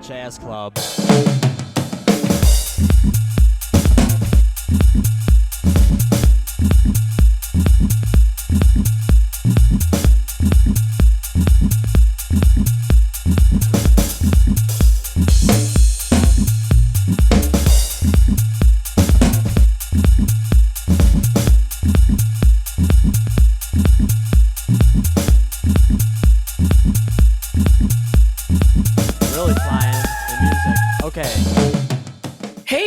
Jazz Club.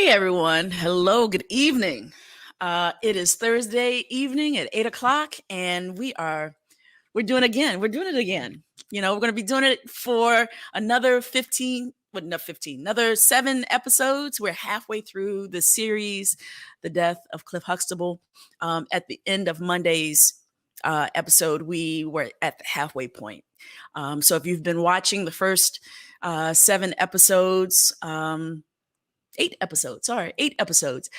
Everyone. Hello, good evening. It is Thursday evening at 8 o'clock, and we're doing it again. We're doing it again. You know, we're going to be doing it for another 7 episodes. We're halfway through the series, The Death of Cliff Huxtable. At the end of Monday's episode, we were at the halfway point. So if you've been watching the first 7 episodes, 8 episodes.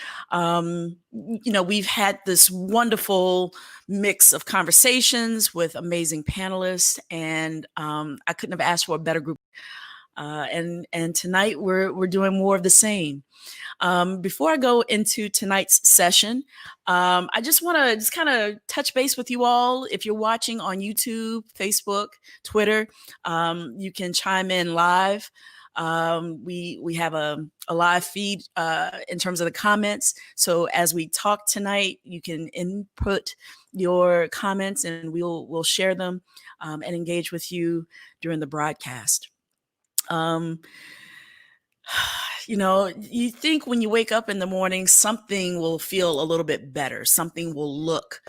We've had this wonderful mix of conversations with amazing panelists, and I couldn't have asked for a better group. And tonight we're doing more of the same. Before I go into tonight's session, I just want to kind of touch base with you all. If you're watching on YouTube, Facebook, Twitter, you can chime in live. We have a live feed in terms of the comments. So as we talk tonight, you can input your comments and we'll share them and engage with you during the broadcast. You think when you wake up in the morning, something will feel a little bit better. Something will look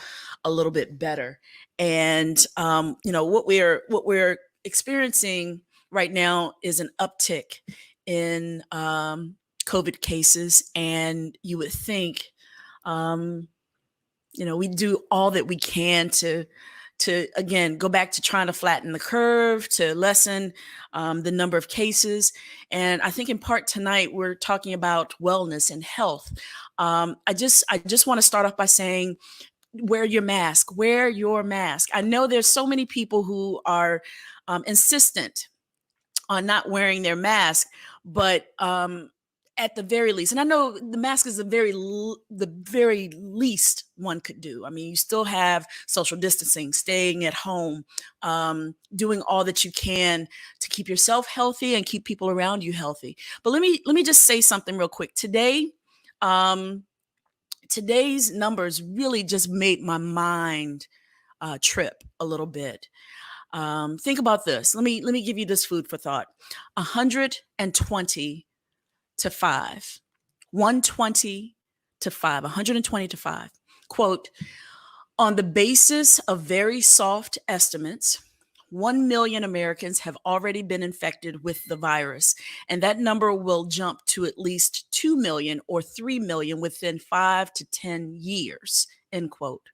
a little bit better. And, what we're experiencing right now is an uptick in COVID cases. And you would think, we do all that we can to again, go back to trying to flatten the curve, to lessen the number of cases. And I think in part tonight, we're talking about wellness and health. I just want to start off by saying, wear your mask. I know there's so many people who are insistent on not wearing their mask, but at the very least, and I know the mask is the very least one could do. I mean, you still have social distancing, staying at home, doing all that you can to keep yourself healthy and keep people around you healthy. But let me just say something real quick. Today's numbers really just made my mind trip a little bit. Think about this. Let me give you this food for thought. 120 to 5. 120 to 5. 120 to 5. Quote, on the basis of very soft estimates, 1 million Americans have already been infected with the virus, and that number will jump to at least 2 million or 3 million within 5 to 10 years, end quote.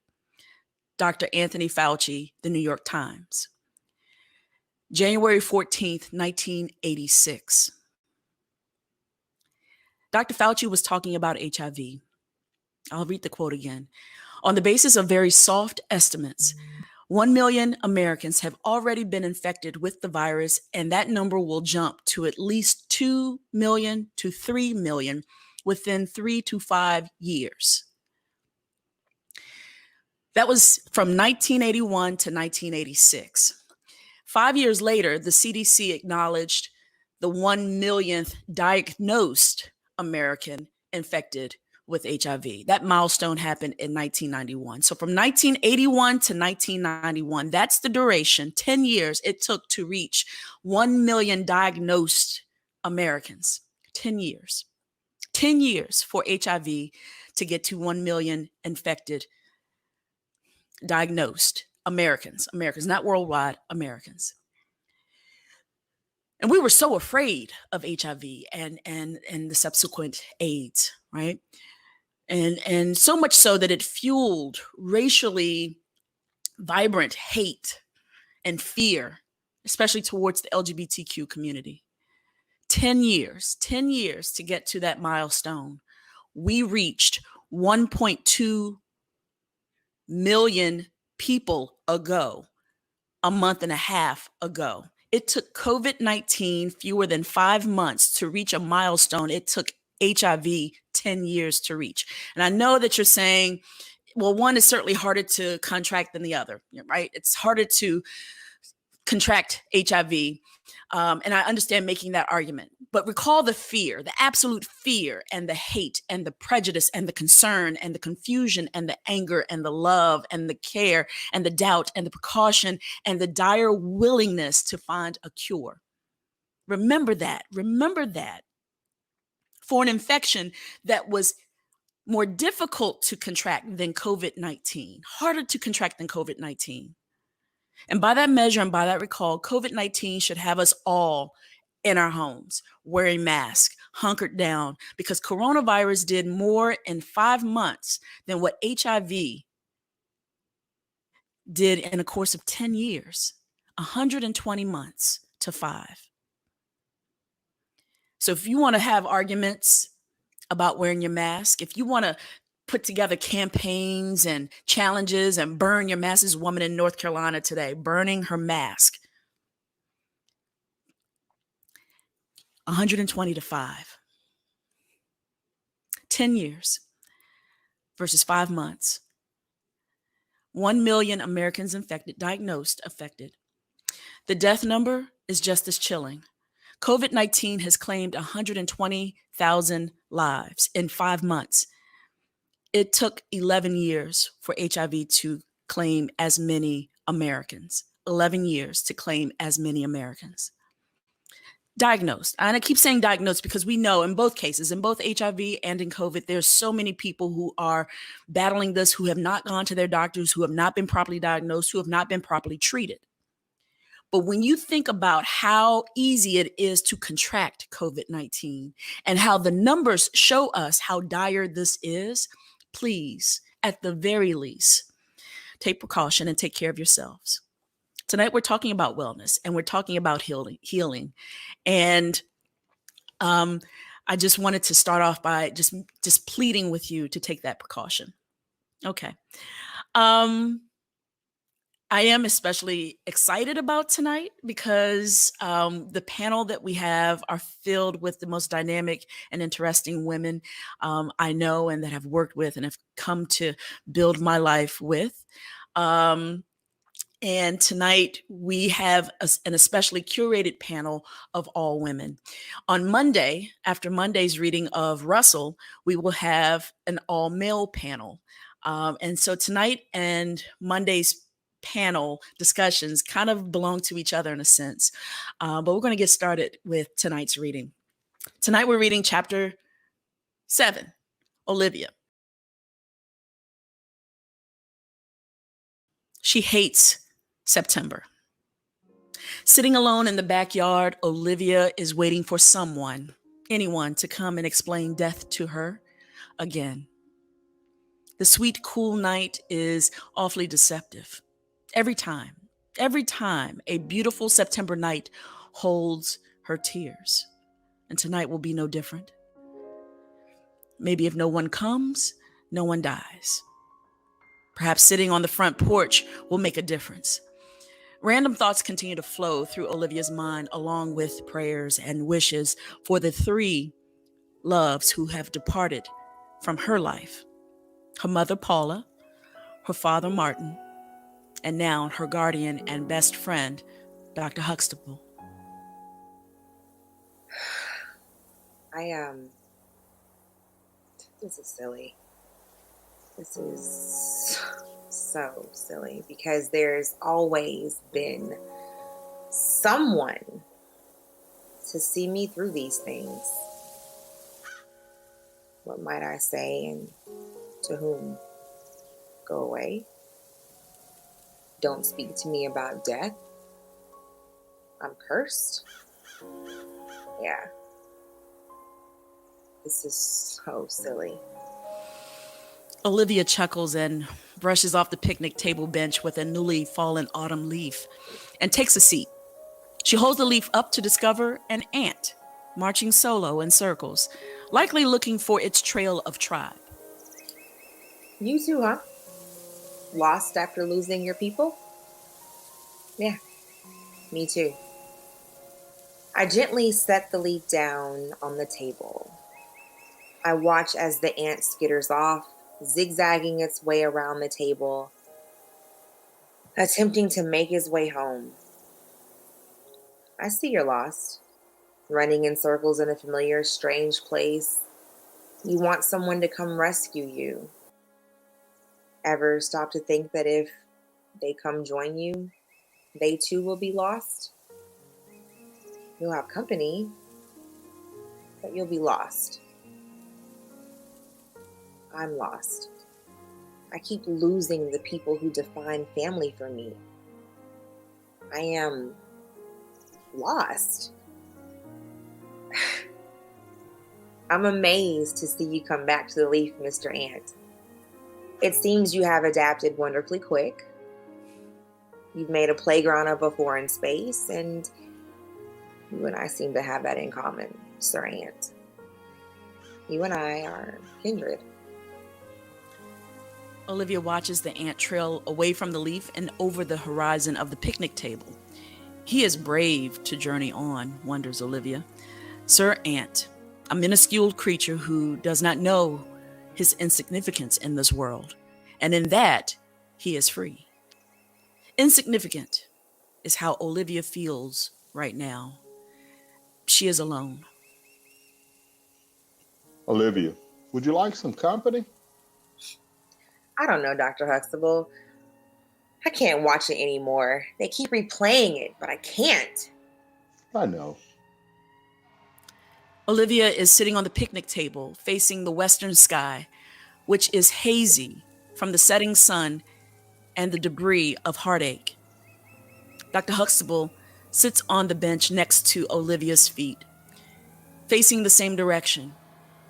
Dr. Anthony Fauci, The New York Times. January 14th, 1986. Dr. Fauci was talking about HIV. I'll read the quote again. On the basis of very soft estimates, 1 million Americans have already been infected with the virus, and that number will jump to at least 2 million to 3 million within 3 to 5 years. That was from 1981 to 1986. 5 years later, the CDC acknowledged the 1 millionth diagnosed American infected with HIV. That milestone happened in 1991. So from 1981 to 1991, that's the duration, 10 years it took to reach 1 million diagnosed Americans. 10 years. 10 years for HIV to get to 1 million infected, diagnosed Americans, not worldwide, Americans. And we were so afraid of HIV and the subsequent AIDS, right? And so much so that it fueled racially vibrant hate and fear, especially towards the LGBTQ community. 10 years to get to that milestone. We reached 1.2 million people ago, a month and a half ago. It took COVID-19 fewer than 5 months to reach a milestone it took HIV 10 years to reach. And I know that you're saying, well, one is certainly harder to contract than the other, right? It's harder to contract HIV. And I understand making that argument. But recall the fear, the absolute fear and the hate and the prejudice and the concern and the confusion and the anger and the love and the care and the doubt and the precaution and the dire willingness to find a cure. Remember that. Remember that. For an infection that was more difficult to contract than COVID-19, harder to contract than COVID-19. And by that measure and by that recall, COVID-19 should have us all in our homes, wearing masks, hunkered down, because coronavirus did more in 5 months than what HIV did in a course of 10 years, 120 months to 5. So if you want to have arguments about wearing your mask, if you want to put together campaigns and challenges and burn your mask, this woman in North Carolina today, burning her mask, 120 to 5. 10 years versus 5 months. 1 million Americans infected, diagnosed, affected. The death number is just as chilling. COVID-19 has claimed 120,000 lives in 5 months. It took 11 years for HIV to claim as many Americans. 11 years to claim as many Americans. Diagnosed. And I keep saying diagnosed because we know in both cases, in both HIV and in COVID, there's so many people who are battling this, who have not gone to their doctors, who have not been properly diagnosed, who have not been properly treated. But when you think about how easy it is to contract COVID-19 and how the numbers show us how dire this is, please, at the very least, take precaution and take care of yourselves. Tonight, we're talking about wellness and we're talking about healing. And I just wanted to start off by just pleading with you to take that precaution. Okay. I am especially excited about tonight because the panel that we have are filled with the most dynamic and interesting women I know and that have worked with and have come to build my life with. And tonight we have an especially curated panel of all women. On Monday, after Monday's reading of Russell, we will have an all male panel. And so tonight and Monday's panel discussions kind of belong to each other in a sense. But we're going to get started with tonight's reading. Tonight we're reading chapter 7, Olivia. She hates September. Sitting alone in the backyard, Olivia is waiting for someone, anyone, to come and explain death to her again. The sweet, cool night is awfully deceptive. Every time a beautiful September night holds her tears. And tonight will be no different. Maybe if no one comes, no one dies. Perhaps sitting on the front porch will make a difference. Random thoughts continue to flow through Olivia's mind, along with prayers and wishes for the 3 loves who have departed from her life. Her mother, Paula, her father, Martin, and now her guardian and best friend, Dr. Huxtable. This is silly. This is so silly because there's always been someone to see me through these things. What might I say, and to whom? Go away. Don't speak to me about death. I'm cursed. Yeah. This is so silly. Olivia chuckles and brushes off the picnic table bench with a newly fallen autumn leaf and takes a seat. She holds the leaf up to discover an ant marching solo in circles, likely looking for its trail of tribe. You too, huh? Lost after losing your people? Yeah, me too. I gently set the leaf down on the table. I watch as the ant skitters off, zigzagging its way around the table, attempting to make its way home. I see you're lost, running in circles in a familiar, strange place. You want someone to come rescue you. Ever stop to think that if they come join you, they too will be lost? You'll have company, but you'll be lost. I'm lost. I keep losing the people who define family for me. I am lost. I'm amazed to see you come back to the leaf, Mr. Ant. It seems you have adapted wonderfully quick. You've made a playground of a foreign space, and you and I seem to have that in common, Sir Ant. You and I are kindred. Olivia watches the ant trail away from the leaf and over the horizon of the picnic table. He is brave to journey on, wonders Olivia. Sir Ant, a minuscule creature who does not know his insignificance in this world, and in that, he is free. Insignificant is how Olivia feels right now. She is alone. Olivia, would you like some company? I don't know, Dr. Huxtable. I can't watch it anymore. They keep replaying it, but I can't. I know. Olivia is sitting on the picnic table, facing the western sky, which is hazy from the setting sun and the debris of heartache. Dr. Huxtable sits on the bench next to Olivia's feet, facing the same direction.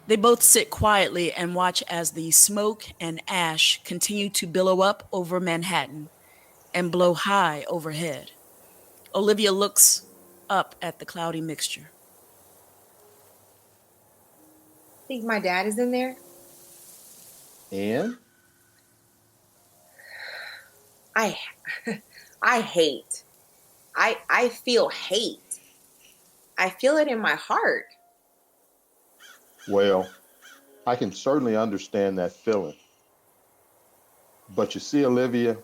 They both sit quietly and watch as the smoke and ash continue to billow up over Manhattan and blow high overhead. Olivia looks up at the cloudy mixture. Think my dad is in there? And? I hate. I feel hate. I feel it in my heart. Well, I can certainly understand that feeling. But you see, Olivia,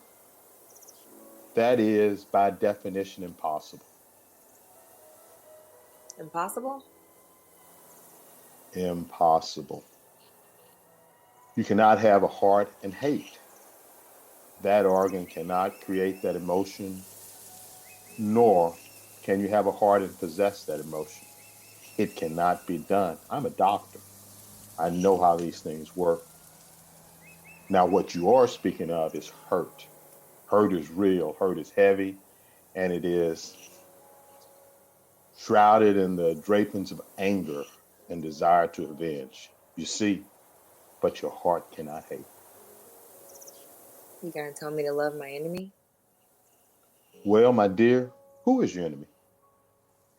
that is by definition impossible. Impossible? Impossible. You cannot have a heart and hate. That organ cannot create that emotion, nor can you have a heart and possess that emotion. It cannot be done. I'm a doctor. I know how these things work. Now, what you are speaking of is hurt. Hurt is real, hurt is heavy, and it is shrouded in the drapings of anger and desire to avenge. You see, but your heart cannot hate. You gonna tell me to love my enemy? Well, my dear, who is your enemy?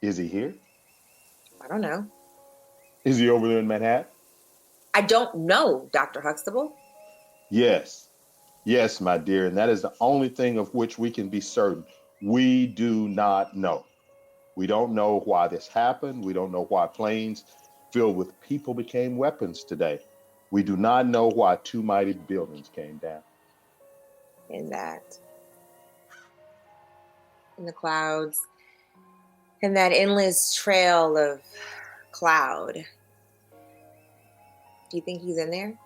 Is he here? I don't know. Is he over there in Manhattan? I don't know, Dr. Huxtable. Yes. Yes, my dear, and that is the only thing of which we can be certain. We do not know. We don't know why this happened. We don't know why planes filled with people became weapons today. We do not know why two mighty buildings came down. In the clouds, in that endless trail of cloud. Do you think he's in there?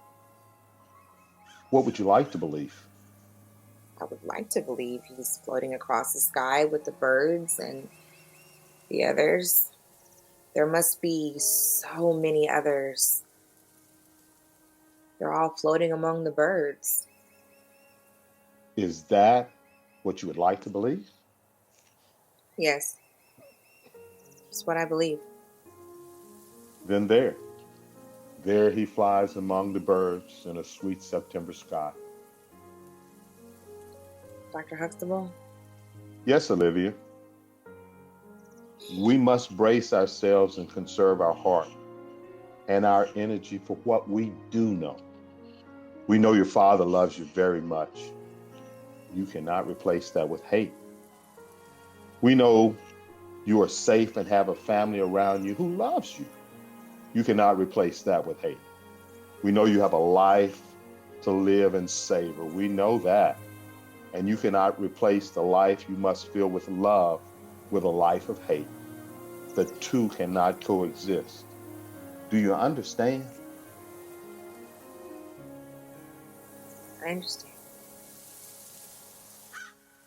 What would you like to believe? I would like to believe he's floating across the sky with the birds and the others. There must be so many others. They're all floating among the birds. Is that what you would like to believe? Yes. It's what I believe. Then there he flies among the birds in a sweet September sky. Dr. Huxtable? Yes, Olivia. We must brace ourselves and conserve our heart and our energy for what we do know. We know your father loves you very much. You cannot replace that with hate. We know You are safe and have a family around you who loves you. You cannot replace that with hate. We know you have a life to live and savor. We know that. And you cannot replace the life you must fill with love with a life of hate. The two cannot coexist. Do you understand? I understand.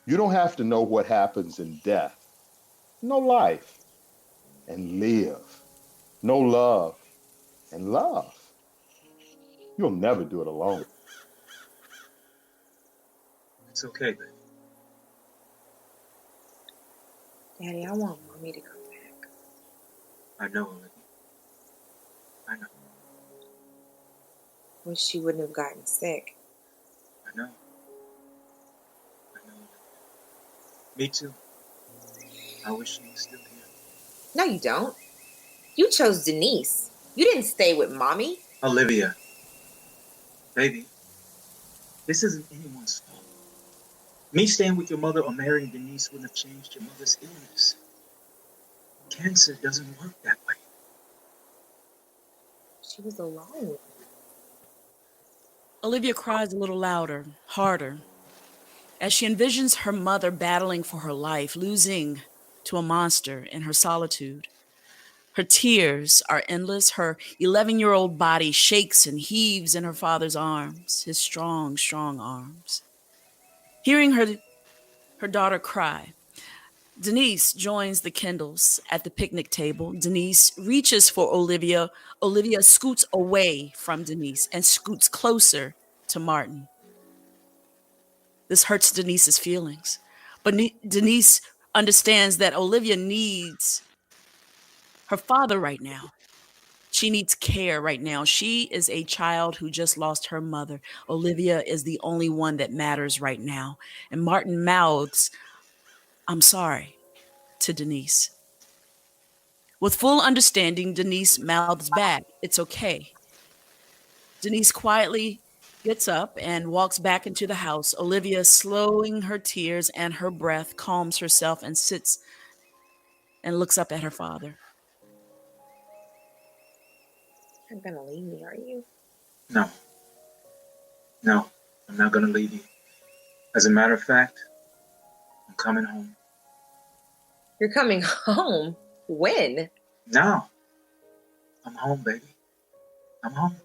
You don't have to know what happens in death. Know life and live. Know love and love. You'll never do it alone. It's okay, baby. Daddy, I want Mommy to come back. I know, Olivia. I know. Wish she wouldn't have gotten sick. I know. I know. Me too. I wish she was still here. No, you don't. You chose Denise. You didn't stay with Mommy. Olivia. Baby, this isn't anyone's fault. Me staying with your mother or marrying Denise wouldn't have changed your mother's illness. Cancer doesn't work that way. She was alone. Olivia cries a little louder, harder, as she envisions her mother battling for her life, losing to a monster in her solitude. Her tears are endless. Her 11-year-old body shakes and heaves in her father's arms, his strong, strong arms. Hearing her daughter cry, Denise joins the Kendalls at the picnic table. Denise reaches for Olivia. Olivia scoots away from Denise and scoots closer to Martin. This hurts Denise's feelings. But Denise understands that Olivia needs her father right now. She needs care right now. She is a child who just lost her mother. Olivia is the only one that matters right now. And Martin mouths, "I'm sorry," to Denise. With full understanding, Denise mouths back, "It's okay." Denise quietly gets up and walks back into the house. Olivia, slowing her tears and her breath, calms herself and sits and looks up at her father. You're gonna leave me, are you? No. No, I'm not gonna leave you. As a matter of fact, I'm coming home. You're coming home? When? Now. I'm home, baby. I'm home.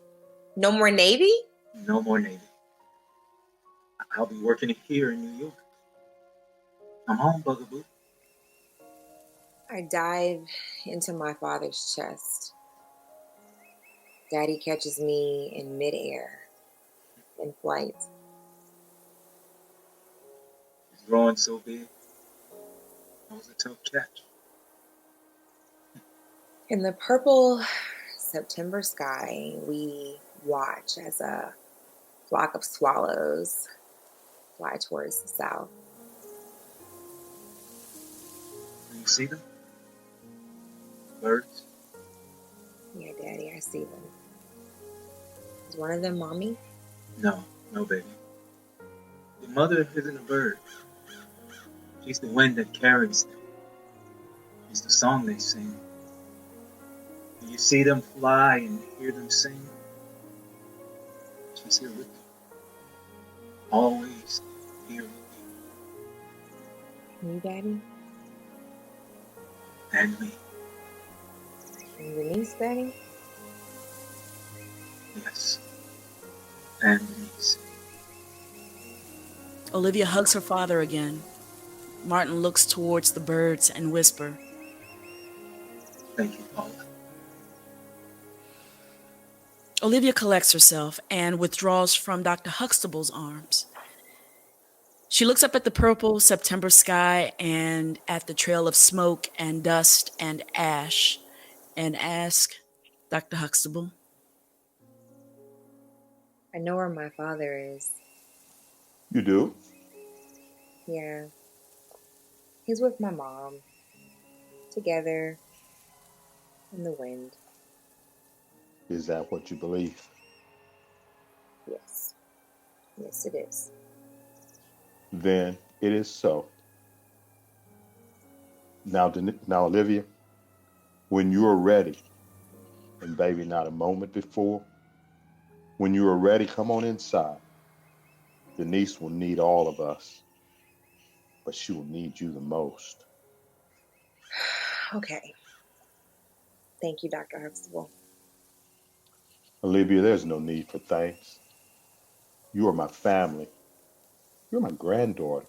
No more Navy? No more Navy. I'll be working here in New York. I'm home, Bugaboo. I dive into my father's chest. Daddy catches me in midair, in flight. He's growing so big. That was a tough catch. In the purple September sky, we watch as a flock of swallows fly towards the south. Do you see them? Birds? Yeah, Daddy, I see them. Is one of them Mommy? No, baby. Your mother isn't a bird. She's the wind that carries them. She's the song they sing. When you see them fly and hear them sing, she's here with you. Always here with you. You, Daddy? And me. And Denise, Daddy? Yes. And Denise. Olivia hugs her father again. Martin looks towards the birds and whisper, Thank you, Paula. Olivia collects herself and withdraws from Dr. Huxtable's arms. She looks up at the purple September sky and at the trail of smoke and dust and ash and asks, Dr. Huxtable, I know where my father is. You do? Yeah. He's with my mom. Together. In the wind. Is that what you believe? Yes. Yes, it is. Then it is so. Now, Olivia, when you are ready, and baby, not a moment before, when you are ready, come on inside. Denise will need all of us, but she will need you the most. Okay. Thank you, Dr. Huxtable. Olivia, there's no need for thanks. You are my family. You're my granddaughter.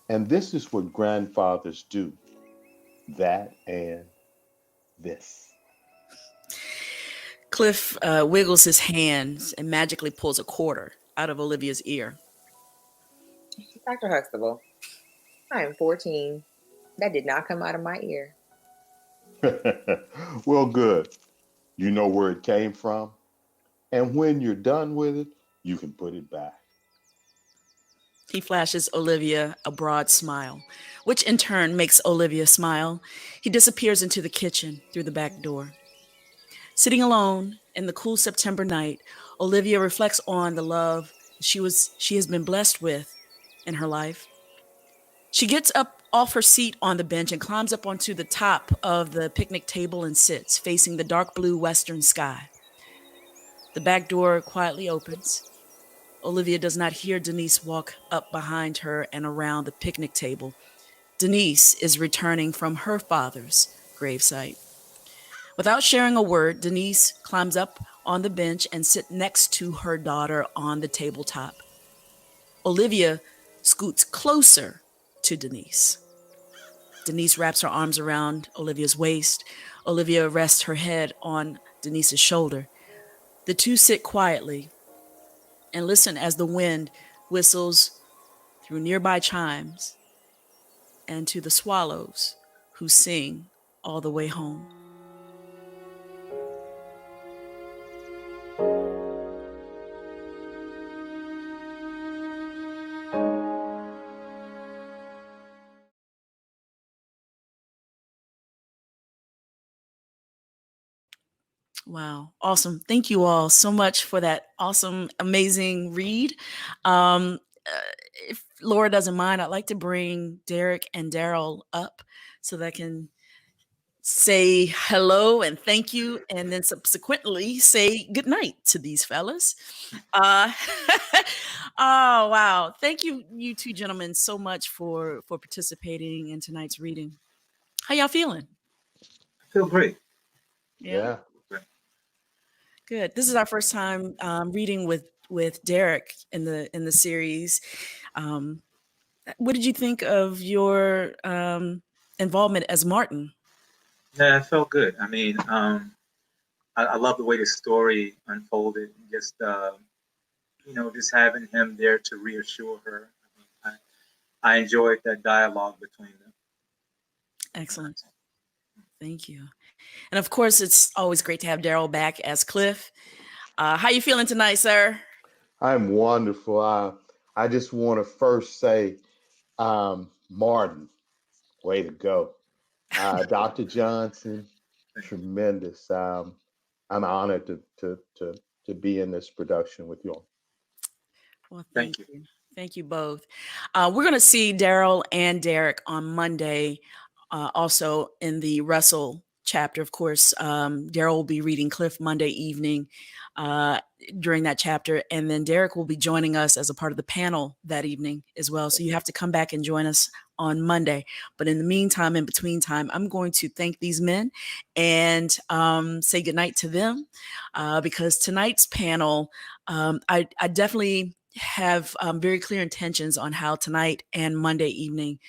And this is what grandfathers do. That and this. Cliff wiggles his hands and magically pulls a quarter out of Olivia's ear. Dr. Huxtable, I am 14. That did not come out of my ear. Well, good. You know where it came from. And when you're done with it, you can put it back. He flashes Olivia a broad smile, which in turn makes Olivia smile. He disappears into the kitchen through the back door. Sitting alone in the cool September night, Olivia reflects on the love she has been blessed with in her life. She gets up off her seat on the bench and climbs up onto the top of the picnic table and sits, facing the dark blue western sky. The back door quietly opens. Olivia does not hear Denise walk up behind her and around the picnic table. Denise is returning from her father's gravesite. Without sharing a word, Denise climbs up on the bench and sits next to her daughter on the tabletop. Olivia scoots closer to Denise. Denise wraps her arms around Olivia's waist. Olivia rests her head on Denise's shoulder. The two sit quietly and listen as the wind whistles through nearby chimes and to the swallows who sing all the way home. Wow. Awesome. Thank you all so much for that awesome, amazing read. If Laura doesn't mind, I'd like to bring Derek and Darryl up so that I can say hello and thank you, and then subsequently say goodnight to these fellas. Oh, wow. Thank you, you two gentlemen, so much for participating in tonight's reading. How y'all feeling? I feel great. Yeah. Good. This is our first time reading with Derek in the series. What did you think of your involvement as Martin? Yeah, it felt good. I mean, I love the way the story unfolded. Just just having him there to reassure her. I enjoyed that dialogue between them. Excellent. Thank you. And of course, it's always great to have Darryl back as Cliff. How you feeling tonight, sir? I'm wonderful. I just want to first say, Martin, way to go. Dr. Johnson, tremendous. I'm honored to be in this production with you all. Well, thank you. Thank you both. We're going to see Darryl and Derek on Monday, also in the Russell chapter. Of course, Darryl will be reading Cliff Monday evening during that chapter, and then Derek will be joining us as a part of the panel that evening as well. So you have to come back and join us on Monday. But in the meantime, in between time, I'm going to thank these men and say goodnight to them because tonight's panel, I definitely have very clear intentions on how tonight and Monday evening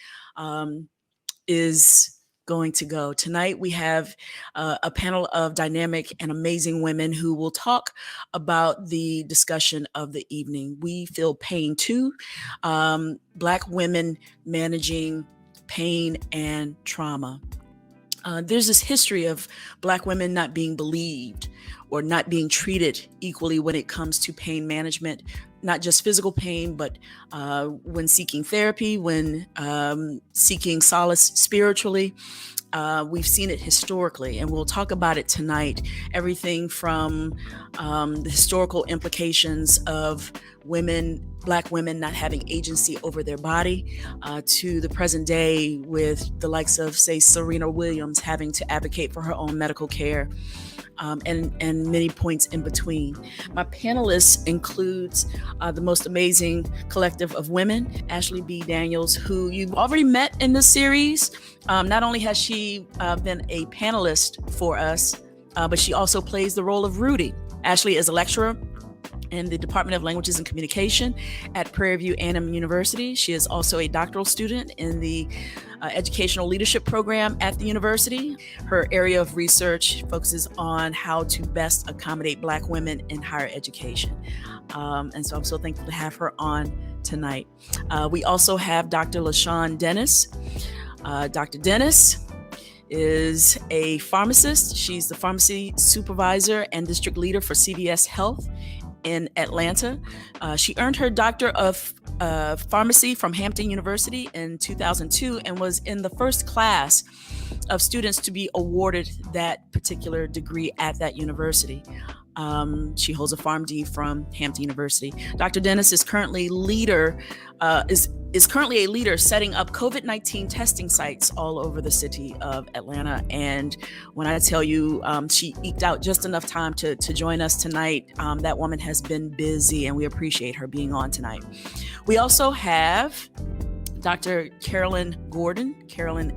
is going to go. Tonight we have a panel of dynamic and amazing women who will talk about the discussion of the evening. We feel pain too. Black women managing pain and trauma. There's this history of Black women not being believed or not being treated equally when it comes to pain management, not just physical pain, but when seeking therapy, when seeking solace spiritually. We've seen it historically, and we'll talk about it tonight. Everything from the historical implications of Black women not having agency over their body, to the present day with the likes of, say, Serena Williams having to advocate for her own medical care. And many points in between. My panelists includes the most amazing collective of women, Ashlee B. Daniels, who you've already met in this series. Not only has she been a panelist for us, but she also plays the role of Rudy. Ashlee is a lecturer in the Department of Languages and Communication at Prairie View A&M University. She is also a doctoral student in the Educational Leadership Program at the university. Her area of research focuses on how to best accommodate Black women in higher education. And so I'm so thankful to have her on tonight. We also have Dr. LaShawn Dennis. Dr. Dennis is a pharmacist. She's the pharmacy supervisor and district leader for CVS Health in Atlanta. She earned her Doctor of Pharmacy from Hampton University in 2002 and was in the first class of students to be awarded that particular degree at that university. She holds a PharmD from Hampton University. Dr. Dennis is currently currently a leader setting up COVID-19 testing sites all over the city of Atlanta. And when I tell you she eked out just enough time to join us tonight, that woman has been busy, and we appreciate her being on tonight. We also have Dr. Carolyn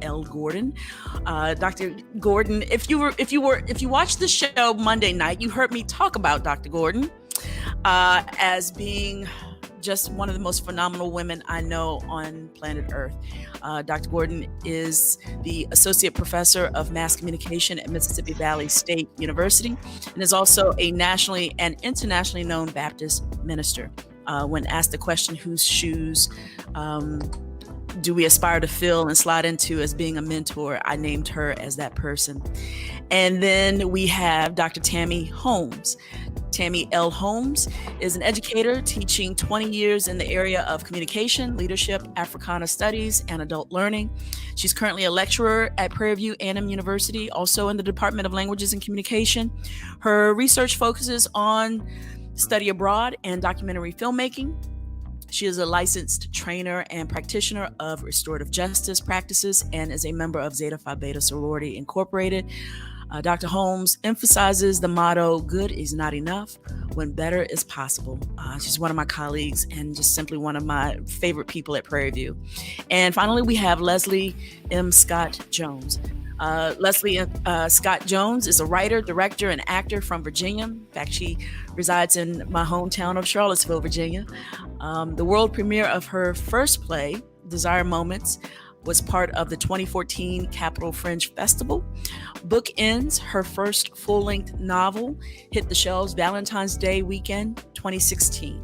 L. Gordon. Dr. Gordon, if you watched the show Monday night, you heard me talk about Dr. Gordon as being just one of the most phenomenal women I know on planet Earth. Dr. Gordon is the Associate Professor of Mass Communication at Mississippi Valley State University and is also a nationally and internationally known Baptist minister. When asked the question, whose shoes do we aspire to fill and slide into as being a mentor, I named her as that person. And then we have Dr. Tammy Holmes. Tammy L. Holmes is an educator teaching 20 years in the area of communication, leadership, Africana studies, and adult learning. She's currently a lecturer at Prairie View A&M University, also in the Department of Languages and Communication. Her research focuses on study abroad and documentary filmmaking. She is a licensed trainer and practitioner of restorative justice practices and is a member of Zeta Phi Beta Sorority Incorporated. Dr. Holmes emphasizes the motto, good is not enough when better is possible. She's one of my colleagues and just simply one of my favorite people at Prairie View. And finally, we have Leslie M. Scott Jones. Leslie Scott Jones is a writer, director, and actor from Virginia. In fact, she resides in my hometown of Charlottesville, Virginia. The world premiere of her first play, Desire Moments, was part of the 2014 Capitol Fringe Festival. Bookends, her first full-length novel, hit the shelves Valentine's Day weekend 2016.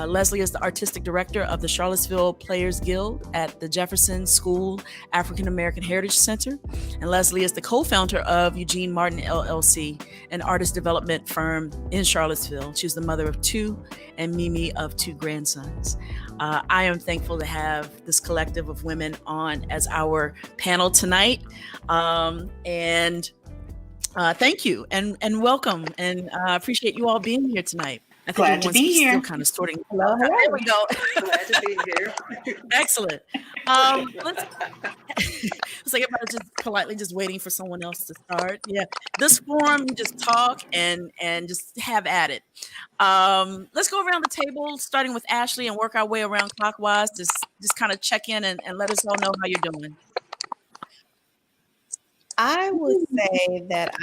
Leslie is the artistic director of the Charlottesville Players Guild at the Jefferson School African American Heritage Center. And Leslie is the co-founder of Eugene Martin LLC, an artist development firm in Charlottesville. She's the mother of two and Mimi of two grandsons. I am thankful to have this collective of women on as our panel tonight. Thank you and welcome. And I appreciate you all being here tonight. I think Glad to be here. Still kind of sorting. Hello. There we go. Glad to be here. Excellent. It's like everybody's just politely just waiting for someone else to start. Yeah. This forum, you just talk and just have at it. Let's go around the table, starting with Ashlee, and work our way around clockwise. Just kind of check in and let us all know how you're doing. I would say that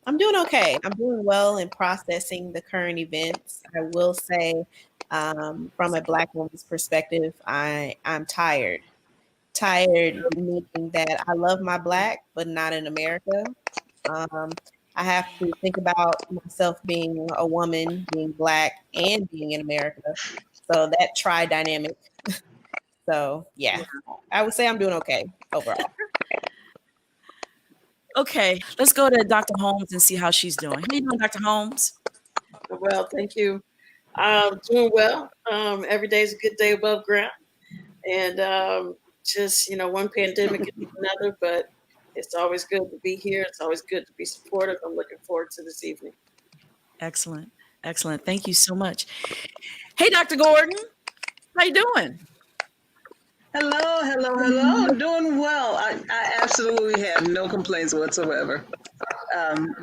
I'm doing okay. I'm doing well in processing the current events. I will say, from a Black woman's perspective, I'm tired. Meaning that I love my Black, but not in America. I have to think about myself being a woman, being Black, and being in America. So that tri-dynamic. So yeah, I would say I'm doing okay overall. Okay, let's go to Dr. Holmes and see how she's doing. How you doing, Dr. Holmes? Well, thank you. Doing well. Every day is a good day above ground. And just, one pandemic is another, but it's always good to be here. It's always good to be supportive. I'm looking forward to this evening. Excellent. Excellent. Thank you so much. Hey, Dr. Gordon, how you doing? Hello. I'm doing well. I absolutely have no complaints whatsoever.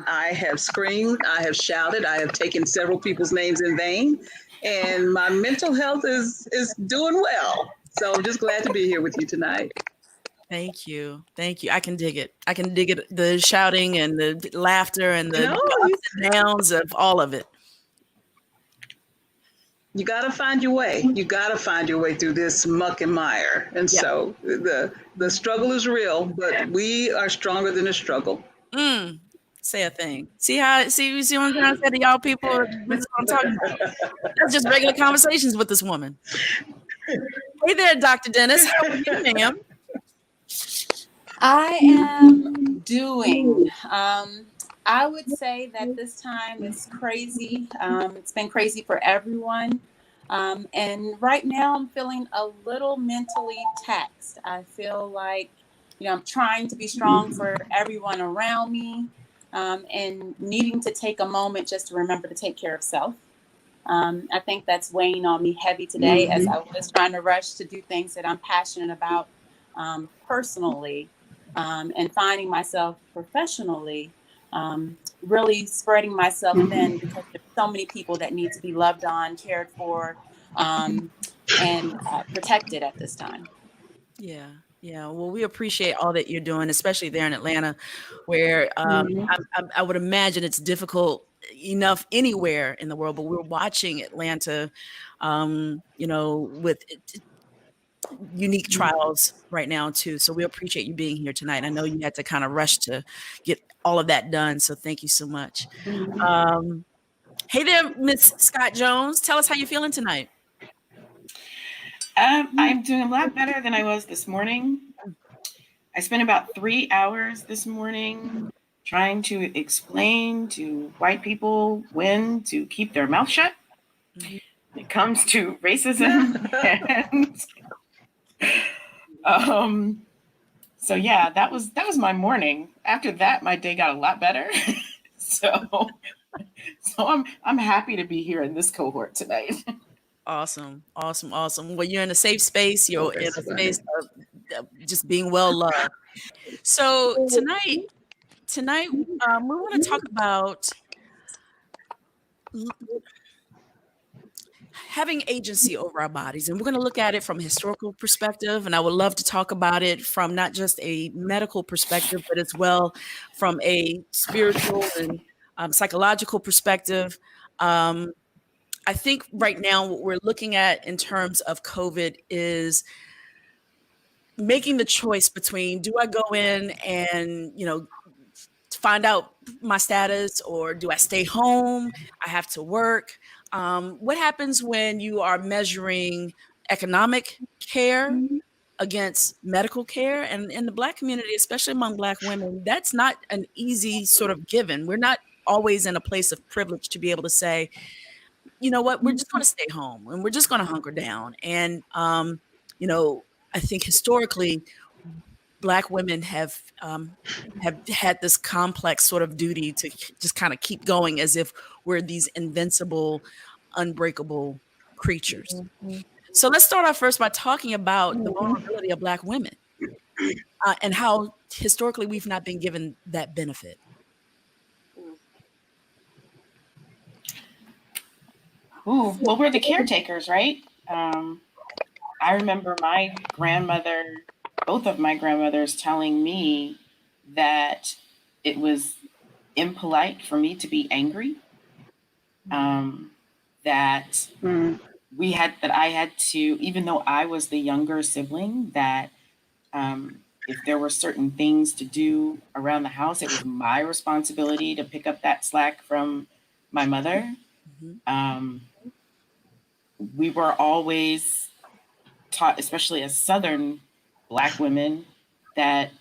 I have screamed, I have shouted, I have taken several people's names in vain, and my mental health is doing well. So I'm just glad to be here with you tonight. Thank you. I can dig it. The shouting and the laughter and the ups and downs of all of it. You got to find your way. You got to find your way through this muck and mire. And so the struggle is real, but we are stronger than the struggle. Say a thing. See what I'm trying to say to y'all people? This is what I'm talking about. That's just regular conversations with this woman. Hey there, Dr. Dennis. How are you, ma'am? I am doing. I would say that this time is crazy. It's been crazy for everyone. And right now I'm feeling a little mentally taxed. I feel like, I'm trying to be strong for everyone around me, and needing to take a moment just to remember to take care of self. I think that's weighing on me heavy today as I was trying to rush to do things that I'm passionate about personally, and finding myself professionally. Really spreading myself thin because there's so many people that need to be loved on, cared for, and protected at this time. Yeah. Well, we appreciate all that you're doing, especially there in Atlanta, where I would imagine it's difficult enough anywhere in the world, but we're watching Atlanta, with unique trials right now too. So we appreciate you being here tonight. I know you had to kind of rush to get all of that done. So thank you so much. Hey there, Miss Scott Jones. Tell us how you're feeling tonight. I'm doing a lot better than I was this morning. I spent about 3 hours this morning trying to explain to white people when to keep their mouth shut when it comes to racism. And so yeah, that was my morning. After that, my day got a lot better. so I'm happy to be here in this cohort tonight. Awesome. Well, you're in a safe space. You're in a space of just being well loved. So tonight, we want to talk about having agency over our bodies, and we're going to look at it from a historical perspective. And I would love to talk about it from not just a medical perspective, but as well from a spiritual and psychological perspective. I think right now what we're looking at in terms of COVID is making the choice between, do I go in and, find out my status, or do I stay home? I have to work. What happens when you are measuring economic care against medical care? And in the Black community, especially among Black women, that's not an easy sort of given. We're not always in a place of privilege to be able to say, you know what, we're just going to stay home and we're just going to hunker down. And, I think historically, Black women have had this complex sort of duty to just kind of keep going as if we're these invincible, unbreakable creatures. So let's start off first by talking about the vulnerability of Black women and how historically we've not been given that benefit. Ooh, well, we're the caretakers, right? I remember my grandmother, both of my grandmothers, telling me that it was impolite for me to be angry. That I had to, even though I was the younger sibling, that if there were certain things to do around the house, it was my responsibility to pick up that slack from my mother. We were always taught, especially as Southern Black women, that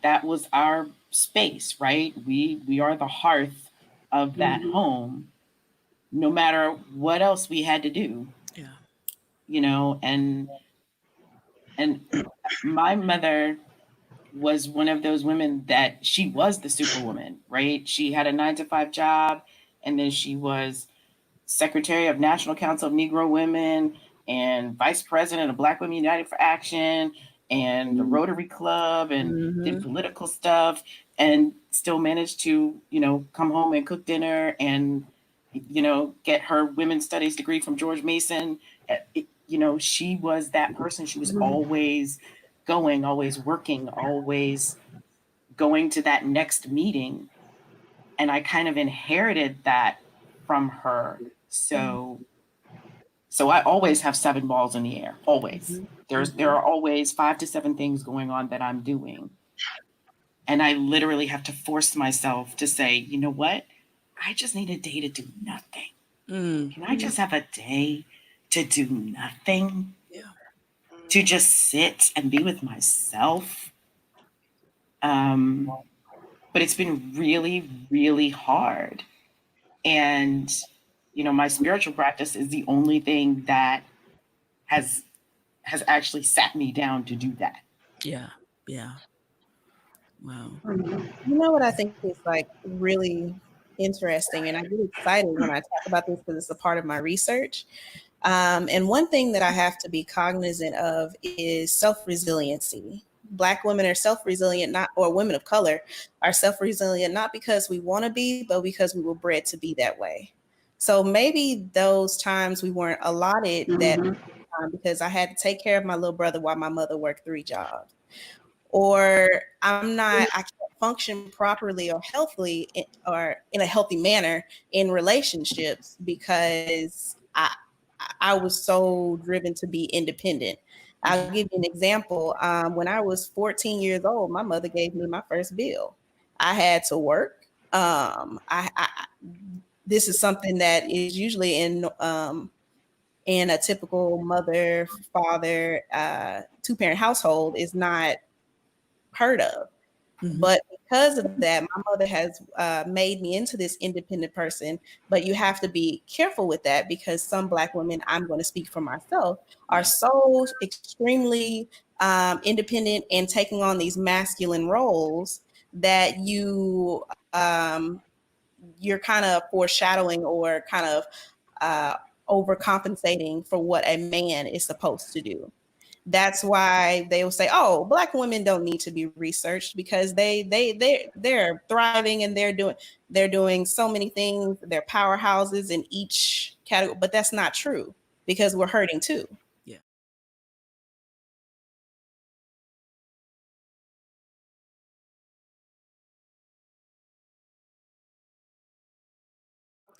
that was our space, right? We are the hearth of that home, no matter what else we had to do. Yeah. You know, and my mother was one of those women that she was the superwoman, right? She had a 9-to-5 job, and then she was Secretary of National Council of Negro Women and Vice President of Black Women United for Action and the Rotary Club, and did political stuff, and still managed to, you know, come home and cook dinner and, you know, get her women's studies degree from George Mason. You know, she was that person. She was always going, always working, always going to that next meeting. And I kind of inherited that from her. So I always have 7 balls in the air, always. There are always 5 to 7 things going on that I'm doing. And I literally have to force myself to say, you know what? I just need a day to do nothing. Can I just have a day to do nothing? Yeah. To just sit and be with myself? But it's been really, really hard. And, you know, my spiritual practice is the only thing that has actually sat me down to do that. Yeah. Yeah. Wow. You know what I think is like really interesting, and I get excited when I talk about this because it's a part of my research. And one thing that I have to be cognizant of is self-resiliency. Black women are self-resilient, or women of color are self-resilient, not because we want to be, but because we were bred to be that way. So maybe those times we weren't allotted that because I had to take care of my little brother while my mother worked 3 jobs. Or I can't function properly or healthily or in a healthy manner in relationships because I was so driven to be independent. I'll give you an example. When I was 14 years old, my mother gave me my first bill. I had to work. This is something that is usually in a typical mother, father, 2-parent household is not heard of. But because of that, my mother has made me into this independent person. But you have to be careful with that because some Black women, I'm going to speak for myself, are so extremely independent and taking on these masculine roles that you're kind of foreshadowing or kind of overcompensating for what a man is supposed to do. That's why they will say, "Oh, Black women don't need to be researched because they're thriving and they're doing so many things. They're powerhouses in each category." But that's not true because we're hurting too. Yeah.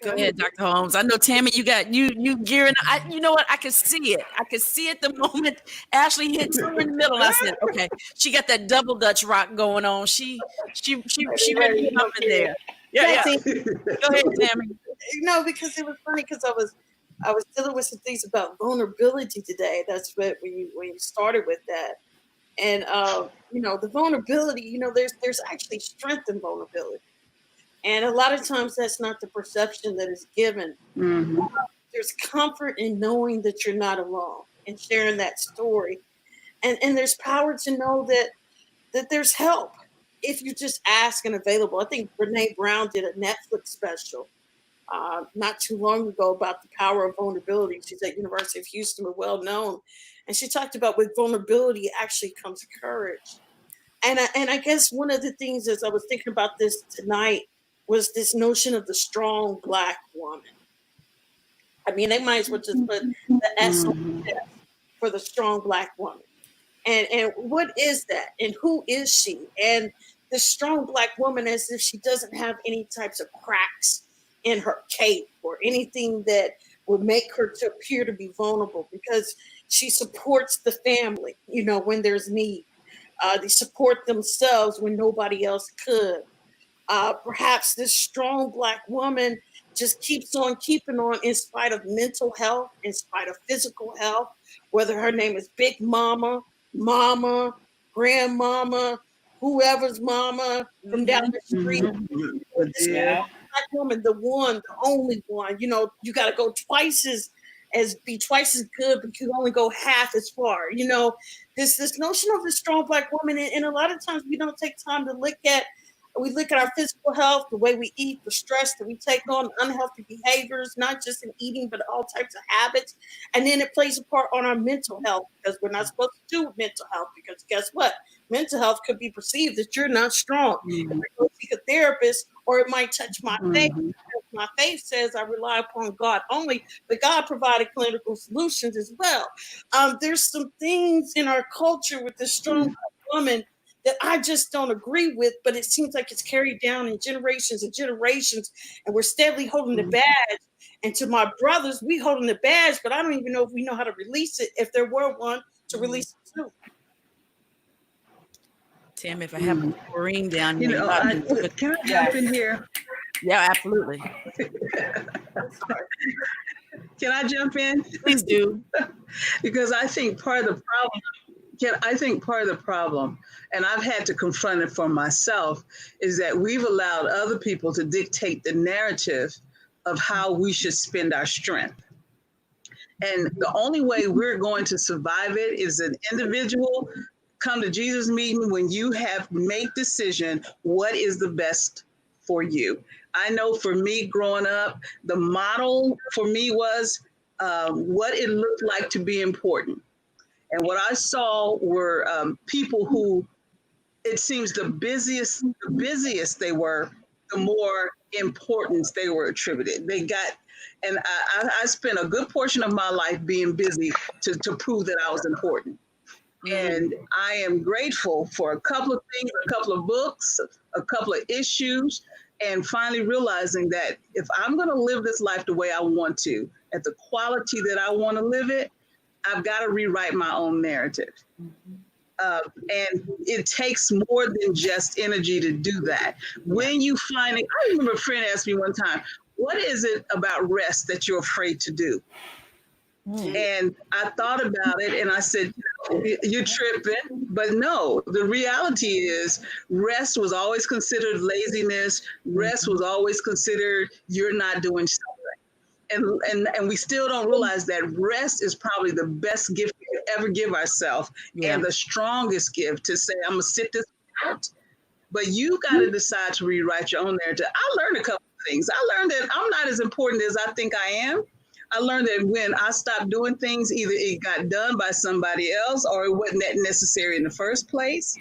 Go ahead, Dr. Holmes. I know, Tammy, you gearing. You know what? I could see it. I could see it the moment Ashlee hit 2 in the middle. And I said, "Okay, she got that double Dutch rock going on. She ready to jump in there." Yeah. Go ahead, Tammy. No, because it was funny because I was dealing with some things about vulnerability today. That's what when you started with that, and you know, the vulnerability. You know, there's actually strength in vulnerability. And a lot of times that's not the perception that is given. There's comfort in knowing that you're not alone and sharing that story. And there's power to know that there's help if you just ask and available. I think Brene Brown did a Netflix special not too long ago about the power of vulnerability. She's at University of Houston, but well known. And she talked about with vulnerability actually comes courage. And I guess one of the things as I was thinking about this tonight was this notion of the strong Black woman. I mean, they might as well just put the S on the chest for the strong Black woman. And what is that? And who is she? And the strong Black woman as if she doesn't have any types of cracks in her cape or anything that would make her to appear to be vulnerable because she supports the family, you know, when there's need. They support themselves when nobody else could. Perhaps this strong Black woman just keeps on keeping on in spite of mental health, in spite of physical health, whether her name is Big Mama, Mama, Grandmama, whoever's mama from down the street. This Yeah. black woman, the one, the only one. You know, you got to go be twice as good, but you only go half as far. You know, this notion of a strong black woman, and a lot of times we don't take time to look at our physical health, the way we eat, the stress that we take on, unhealthy behaviors, not just in eating, but all types of habits. And then it plays a part on our mental health, because we're not supposed to do mental health, because guess what? Mental health could be perceived that you're not strong. I go seek a therapist, or it might touch my faith. My faith says I rely upon God only, but God provided clinical solutions as well. There's some things in our culture with the strong black woman that I just don't agree with, but it seems like it's carried down in generations and generations, and we're steadily holding the badge. And to my brothers, we holding the badge, but I don't even know if we know how to release it, if there were one to release it too. Tim, if I have a ring down here, Can I jump in here? Yeah, absolutely. Can I jump in? Please do. Because I think part of the problem, and I've had to confront it for myself, is that we've allowed other people to dictate the narrative of how we should spend our strength. And the only way we're going to survive it is an individual come to Jesus meeting when you have made decision what is the best for you. I know for me growing up, the model for me was what it looked like to be important. And what I saw were people who, it seems the busiest they were, the more importance they were attributed. And I spent a good portion of my life being busy to prove that I was important. And I am grateful for a couple of things, a couple of books, a couple of issues, and finally realizing that if I'm going to live this life the way I want to, at the quality that I want to live it, I've got to rewrite my own narrative. And it takes more than just energy to do that. When you find it, I remember a friend asked me one time, what is it about rest that you're afraid to do? And I thought about it and I said, you're tripping. But no, the reality is rest was always considered laziness. Rest was always considered you're not doing something. And we still don't realize that rest is probably the best gift we could ever give ourselves, and the strongest gift to say, I'm going to sit this out. But you got to decide to rewrite your own narrative. I learned a couple of things. I learned that I'm not as important as I think I am. I learned that when I stopped doing things, either it got done by somebody else or it wasn't that necessary in the first place.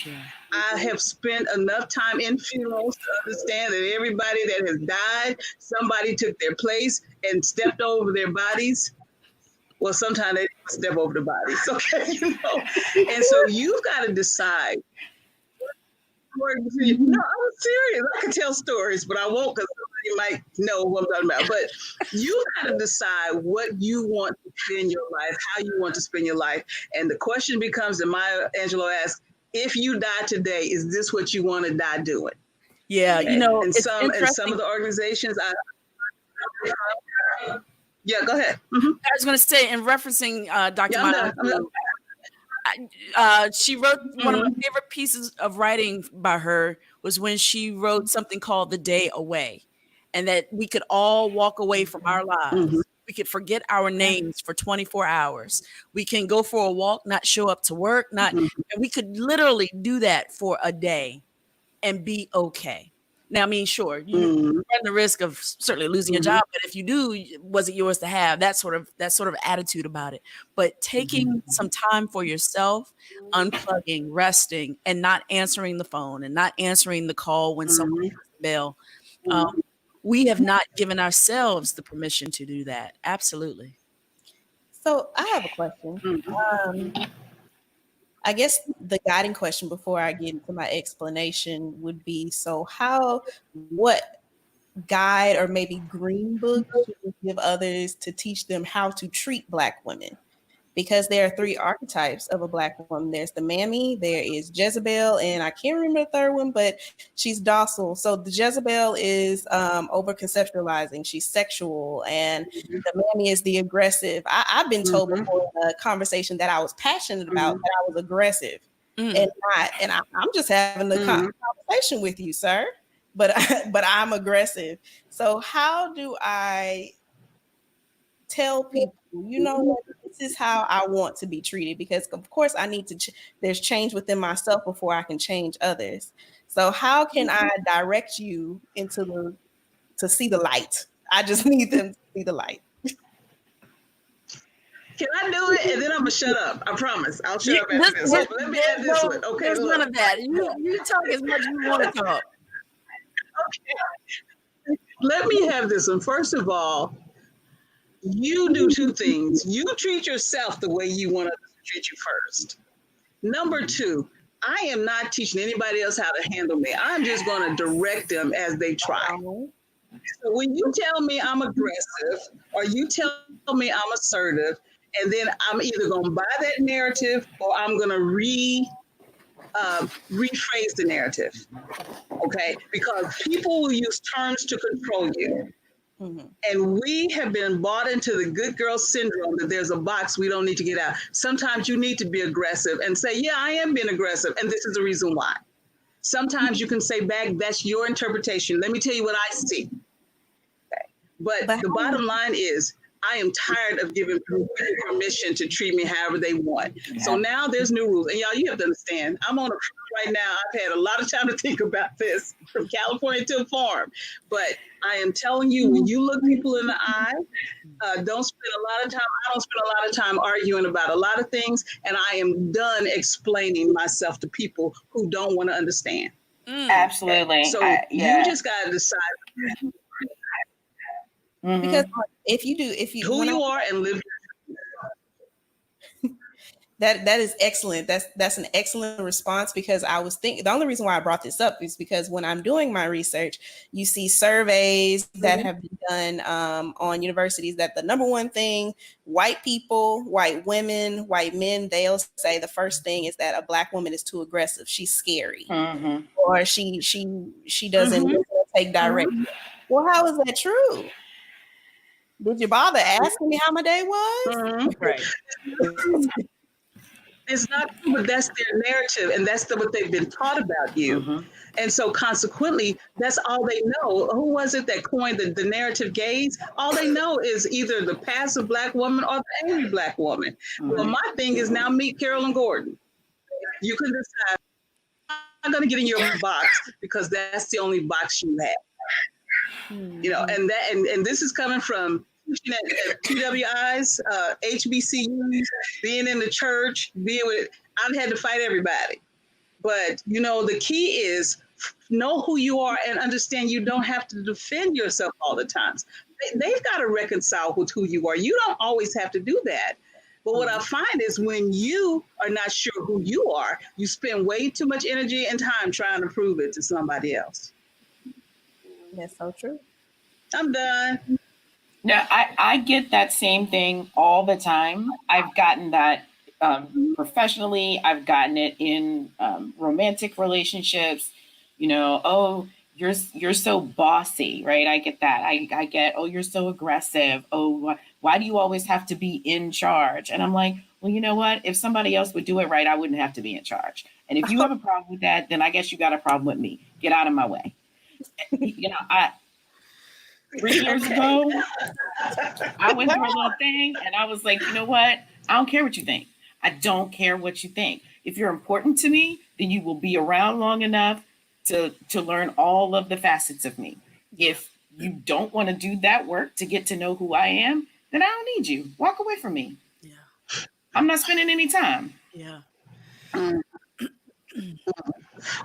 I have spent enough time in funerals to understand that everybody that has died, somebody took their place and stepped over their bodies. Well, sometimes they didn't step over the bodies, okay? And so you've got to decide. No, I'm serious. I can tell stories, but I won't because somebody might know what I'm talking about. But you got to decide what you want to spend your life, how you want to spend your life. And the question becomes, and Maya Angelou asked, if you die today, is this what you want to die doing? Yeah, you know, and some of the organizations, yeah, go ahead. I was going to say, in referencing Dr. Maya, she wrote one of my favorite pieces of writing by her was when she wrote something called The Day Away, and that we could all walk away from our lives. We could forget our names for 24 hours. We can go for a walk, not show up to work, and we could literally do that for a day and be okay. Now, I mean, sure, you run the risk of certainly losing your job, but if you do, was it yours to have? That sort of attitude about it. But taking some time for yourself, unplugging, resting, and not answering the phone and not answering the call when someone rings the bell. We have not given ourselves the permission to do that. Absolutely. So I have a question. I guess the guiding question before I get into my explanation would be, so what guide or maybe green book should we give others to teach them how to treat Black women? Because there are three archetypes of a Black woman. There's the mammy, there is Jezebel, and I can't remember the third one, but she's docile. So the Jezebel is over-conceptualizing. She's sexual, and the mammy is the aggressive. I've been told before in a conversation that I was passionate about that I was aggressive. and I'm just having a conversation with you, sir. But I'm aggressive. So how do I tell people, you know what, this is how I want to be treated? Because of course I need to, there's change within myself before I can change others. So how can I direct you into to see the light? I just need them to see the light. Can I do it? And then I'm going to shut up. I promise. I'll shut up after this. So let me add this one. Okay, there's none of that. You talk as much as you want to talk. Okay. Let me have this one. First of all, you do two things. You treat yourself the way you want others to treat you first. Number two, I am not teaching anybody else how to handle me. I'm just going to direct them as they try. So when you tell me I'm aggressive or you tell me I'm assertive, and then I'm either going to buy that narrative or I'm going to rephrase the narrative, okay? Because people will use terms to control you. Mm-hmm. And we have been bought into the good girl syndrome that there's a box we don't need to get out. Sometimes you need to be aggressive and say, yeah, I am being aggressive, and this is the reason why. Sometimes you can say back, that's your interpretation. Let me tell you what I see. Okay. But the bottom line is, I am tired of giving people permission to treat me however they want. Yeah. So now there's new rules. And y'all, you have to understand, I'm on a cruise right now. I've had a lot of time to think about this, from California to the farm. But I am telling you, when you look people in the eye, I don't spend a lot of time arguing about a lot of things. And I am done explaining myself to people who don't want to understand. Absolutely. So you just got to decide. Mm-hmm. Because if you who you are and live that is excellent. That's an excellent response, because I was thinking, the only reason why I brought this up is because when I'm doing my research, you see surveys that have been done on universities that the number one thing, white people, white women, white men, they'll say the first thing is that a Black woman is too aggressive. She's scary, or she doesn't take direction. Well, how is that true? Did you bother asking me how my day was? Right. It's not true, but that's their narrative, and that's what they've been taught about you. And so consequently, that's all they know. Who was it that coined the narrative gaze? All they know is either the passive Black woman or the angry Black woman. Well, my thing is now meet Carolyn Gordon. You can decide, I'm not going to get in your box because that's the only box you have. You know, and this is coming from teaching at TWIs, HBCUs, being in the church, I've had to fight everybody. But, you know, the key is know who you are and understand you don't have to defend yourself all the time. They've got to reconcile with who you are. You don't always have to do that. But what I find is when you are not sure who you are, you spend way too much energy and time trying to prove it to somebody else. That's so true. I'm done. No, I get that same thing all the time. I've gotten that professionally. I've gotten it in romantic relationships. You know, oh, you're so bossy, right? I get that. I get, oh, you're so aggressive. Oh, why do you always have to be in charge? And I'm like, well, you know what? If somebody else would do it right, I wouldn't have to be in charge. And if you have a problem with that, then I guess you got a problem with me. Get out of my way. You know, 3 years ago, I went through a little thing and I was like, you know what? I don't care what you think. I don't care what you think. If you're important to me, then you will be around long enough to learn all of the facets of me. If you don't want to do that work to get to know who I am, then I don't need you. Walk away from me. Yeah. I'm not spending any time. Yeah.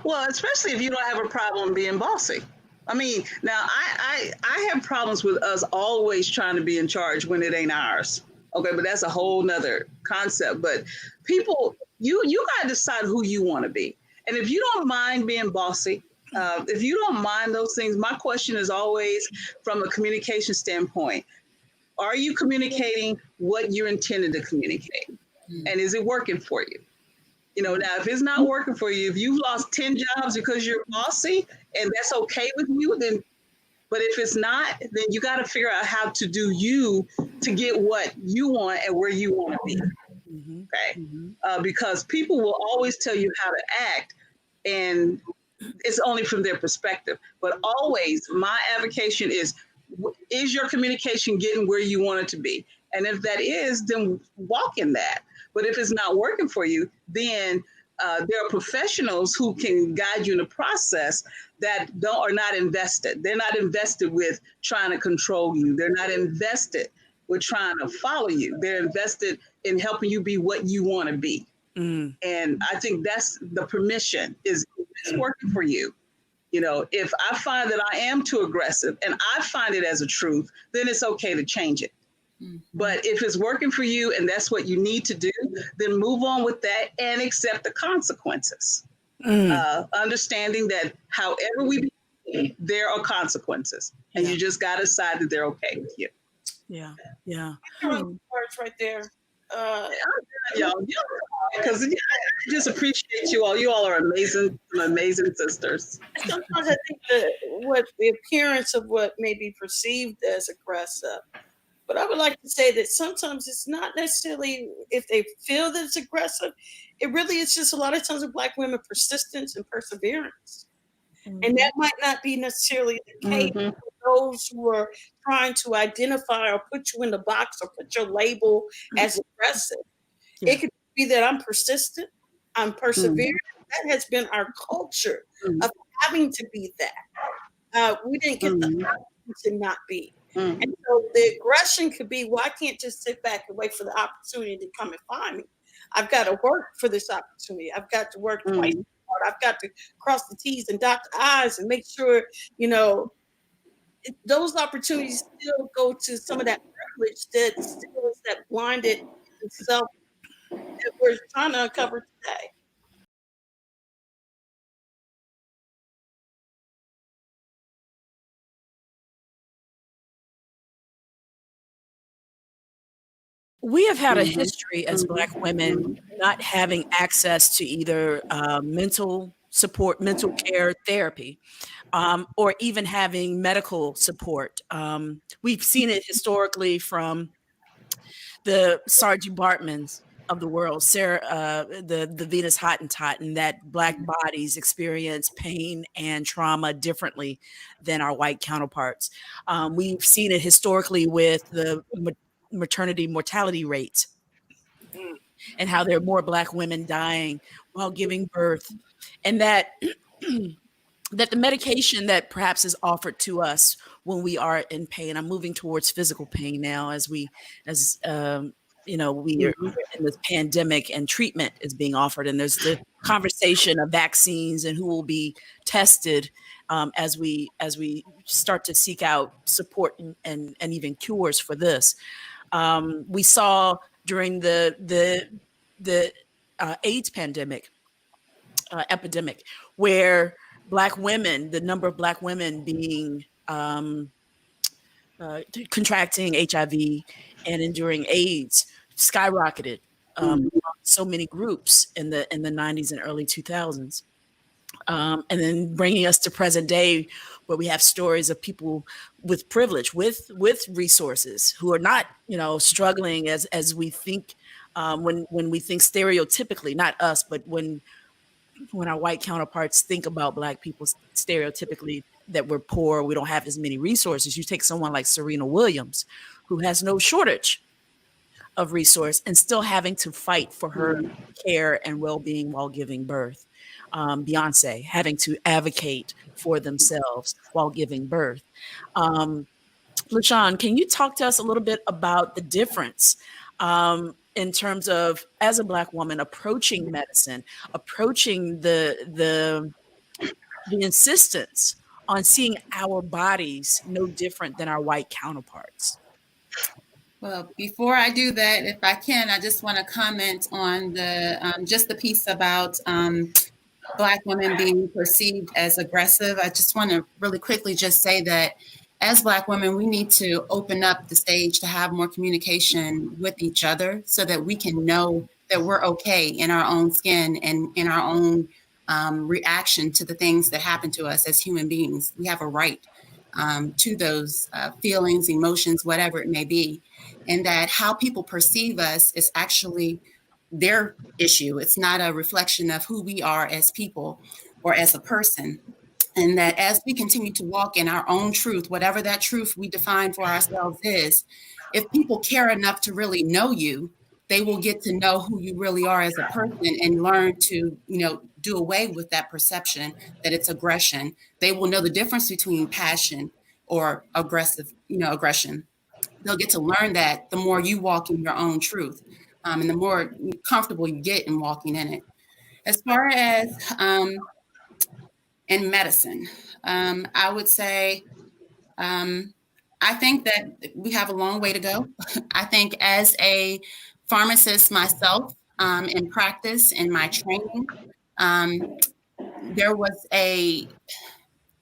Well, especially if you don't have a problem being bossy. I mean, now I have problems with us always trying to be in charge when it ain't ours. Okay, but that's a whole nother concept. But people, you got to decide who you want to be. And if you don't mind being bossy, if you don't mind those things, my question is always from a communication standpoint, are you communicating what you're intended to communicate? And is it working for you? You know, now, if it's not working for you, if you've lost 10 jobs because you're bossy and that's okay with you, then, but if it's not, then you got to figure out how to do you to get what you want and where you want to be. okay? Because people will always tell you how to act, and it's only from their perspective. But always, my advocation is your communication getting where you want it to be? And if that is, then walk in that. But if it's not working for you, then there are professionals who can guide you in the process that are not invested. They're not invested with trying to control you. They're not invested with trying to follow you. They're invested in helping you be what you want to be. And I think that's the permission is it's working for you. You know, if I find that I am too aggressive and I find it as a truth, then it's okay to change it. But if it's working for you and that's what you need to do, then move on with that and accept the consequences. Understanding that however we be, there are consequences, and you just got to decide that they're okay with you. Yeah. Words right there. Y'all, because I just appreciate you all. You all are amazing sisters. Sometimes I think that what the appearance of what may be perceived as aggressive, but I would like to say that sometimes it's not necessarily if they feel that it's aggressive. It really is just a lot of times with Black women, persistence and perseverance. And that might not be necessarily the case for those who are trying to identify or put you in the box or put your label as aggressive. It could be that I'm persistent, I'm persevering. That has been our culture of having to be that. We didn't get the option to not be. And so the aggression could be, well, I can't just sit back and wait for the opportunity to come and find me. I've got to work for this opportunity. I've got to work twice as hard. I've got to cross the T's and dot the I's and make sure, you know, those opportunities still go to some of that privilege that still is that blinded self that we're trying to uncover today. We have had a history as Black women not having access to either mental support, mental care therapy, or even having medical support. We've seen it historically from the Sergeant Bartmans of the world, Sarah, the Venus Hottentot, and that Black bodies experience pain and trauma differently than our white counterparts. We've seen it historically with the maternity mortality rates and how there are more Black women dying while giving birth, and that that the medication that perhaps is offered to us when we are in pain, I'm moving towards physical pain now as we are in this pandemic and treatment is being offered, and there's the conversation of vaccines and who will be tested as we start to seek out support and even cures for this. We saw during the AIDS pandemic epidemic, where Black women, the number of Black women being contracting HIV and enduring AIDS skyrocketed. So many groups in the 90s and early 2000s. And then bringing us to present day, where we have stories of people with privilege, with resources, who are not, struggling as we think when we think stereotypically, not us, but when our white counterparts think about Black people stereotypically, that we're poor, we don't have as many resources. You take someone like Serena Williams, who has no shortage of resource and still having to fight for her care and well-being while giving birth. Beyonce having to advocate for themselves while giving birth. LaShawn, can you talk to us a little bit about the difference in terms of, as a Black woman, approaching medicine, approaching the insistence on seeing our bodies no different than our white counterparts? Well, before I do that, if I can, I just want to comment on just the piece about Black women being perceived as aggressive. I just want to really quickly just say that as Black women, we need to open up the stage to have more communication with each other so that we can know that we're okay in our own skin and in our own reaction to the things that happen to us as human beings. We have a right to those feelings, emotions, whatever it may be, and that how people perceive us is actually their issue. It's not a reflection of who we are as people or as a person. And that as we continue to walk in our own truth, whatever that truth we define for ourselves is, if people care enough to really know you, they will get to know who you really are as a person and learn to, do away with that perception that it's aggression. They will know the difference between passion or aggression. They'll get to learn that the more you walk in your own truth, and the more comfortable you get in walking in it. As far as in medicine, I would say, I think that we have a long way to go. I think as a pharmacist myself, in practice, in my training, there was a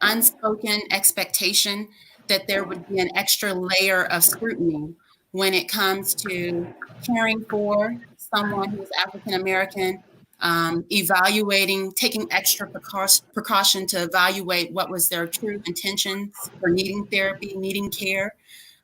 unspoken expectation that there would be an extra layer of scrutiny when it comes to caring for someone who's African American, evaluating, taking extra precaution to evaluate what was their true intentions for needing therapy, needing care.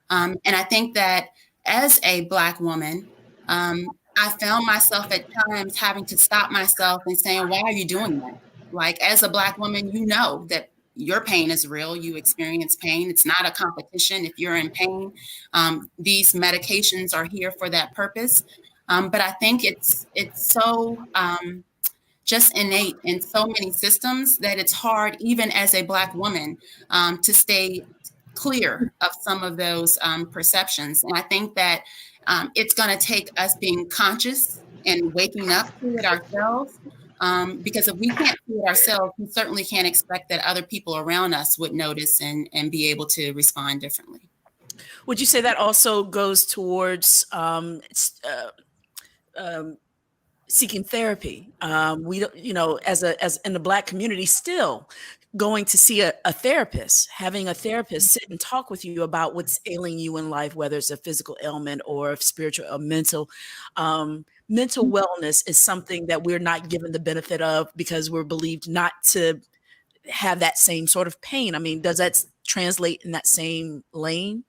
And I think that as a Black woman, I found myself at times having to stop myself and saying, why are you doing that? Like, as a Black woman, you know that your pain is real. You experience pain. It's not a competition. If you're in pain, these medications are here for that purpose. But I think it's so just innate in so many systems that it's hard, even as a Black woman, to stay clear of some of those perceptions. And I think that it's going to take us being conscious and waking up to it ourselves. Because if we can't see it ourselves, we certainly can't expect that other people around us would notice and be able to respond differently. Would you say that also goes towards seeking therapy? We don't, as in the Black community, still going to see a therapist, having a therapist sit and talk with you about what's ailing you in life, whether it's a physical ailment or spiritual or mental. Mental wellness is something that we're not given the benefit of because we're believed not to have that same sort of pain. I mean, does that translate in that same lane?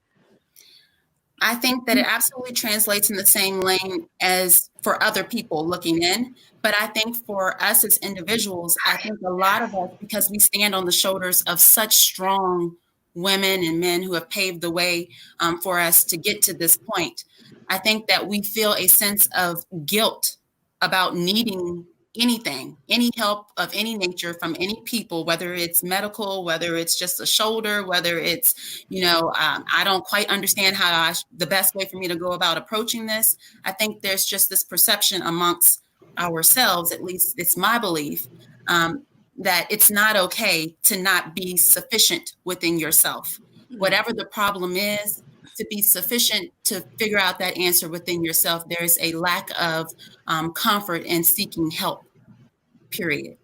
I think that it absolutely translates in the same lane as for other people looking in. But I think for us as individuals, I think a lot of us, because we stand on the shoulders of such strong women and men who have paved the way for us to get to this point, I think that we feel a sense of guilt about needing anything, any help of any nature from any people, whether it's medical, whether it's just a shoulder, whether it's, I don't quite understand the best way for me to go about approaching this. I think there's just this perception amongst ourselves, at least it's my belief, that it's not okay to not be sufficient within yourself. Whatever the problem is, to be sufficient to figure out that answer within yourself, there's a lack of comfort in seeking help, period.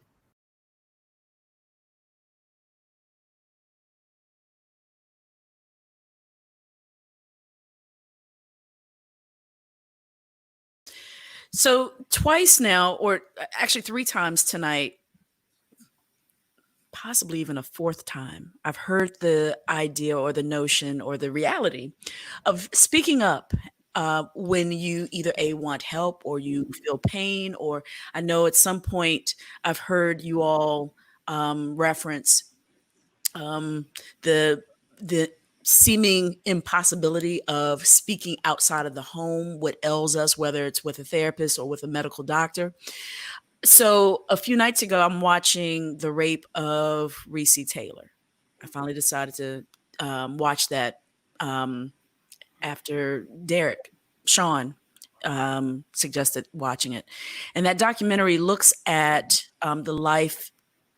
So twice now, or actually 3 times tonight, possibly even a 4th time, I've heard the idea or the notion or the reality of speaking up when you either want help or you feel pain. Or I know at some point I've heard you all reference the seeming impossibility of speaking outside of the home, what ails us, whether it's with a therapist or with a medical doctor. So a few nights ago, I'm watching the rape of Recy Taylor. I finally decided to watch that after Shaun suggested watching it. And that documentary looks at the life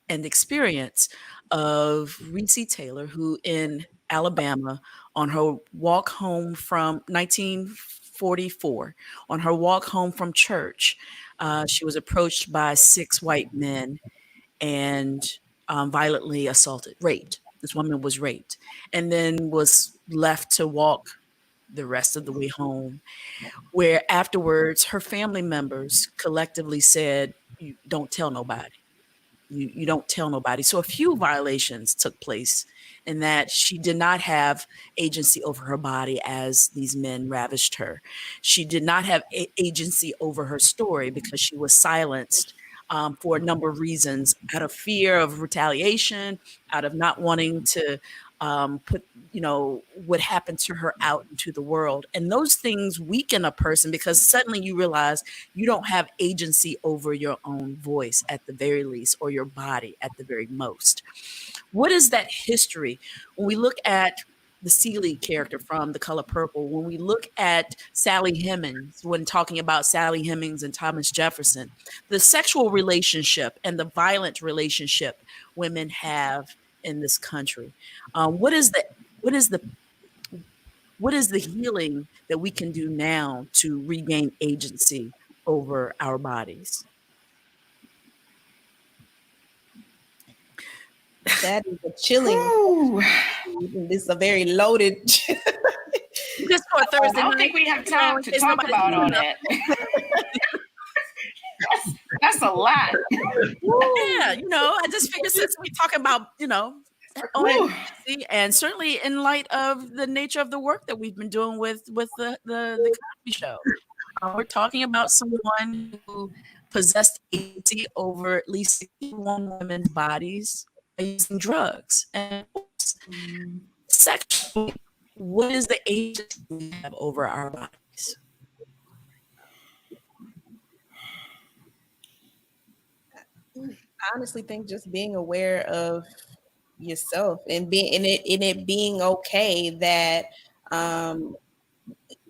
and experience of Recy Taylor, who in Alabama, on her walk home from 1944, on her walk home from church, she was approached by 6 white men and violently assaulted, raped. This woman was raped and then was left to walk the rest of the way home, where afterwards her family members collectively said, "Don't tell nobody. You don't tell nobody. So a few violations took place in that she did not have agency over her body as these men ravished her. She did not have agency over her story because she was silenced for a number of reasons, out of fear of retaliation, out of not wanting to put, what happened to her out into the world. And those things weaken a person because suddenly you realize you don't have agency over your own voice at the very least, or your body at the very most. What is that history? When we look at the Celie character from The Color Purple, when we look at Sally Hemings, when talking about Sally Hemings and Thomas Jefferson, the sexual relationship and the violent relationship women have in this country, what is the healing that we can do now to regain agency over our bodies? That is a chilling. This is a very loaded. Just for a Thursday I don't think we have time to talk about all that. That's a lot. Yeah, I just figured since we talk about, and certainly in light of the nature of the work that we've been doing with the Cosby Show, we're talking about someone who possessed agency over at least 61 women's bodies using drugs. And sexually, what is the agency we have over our bodies? I honestly think just being aware of yourself and being in it being okay that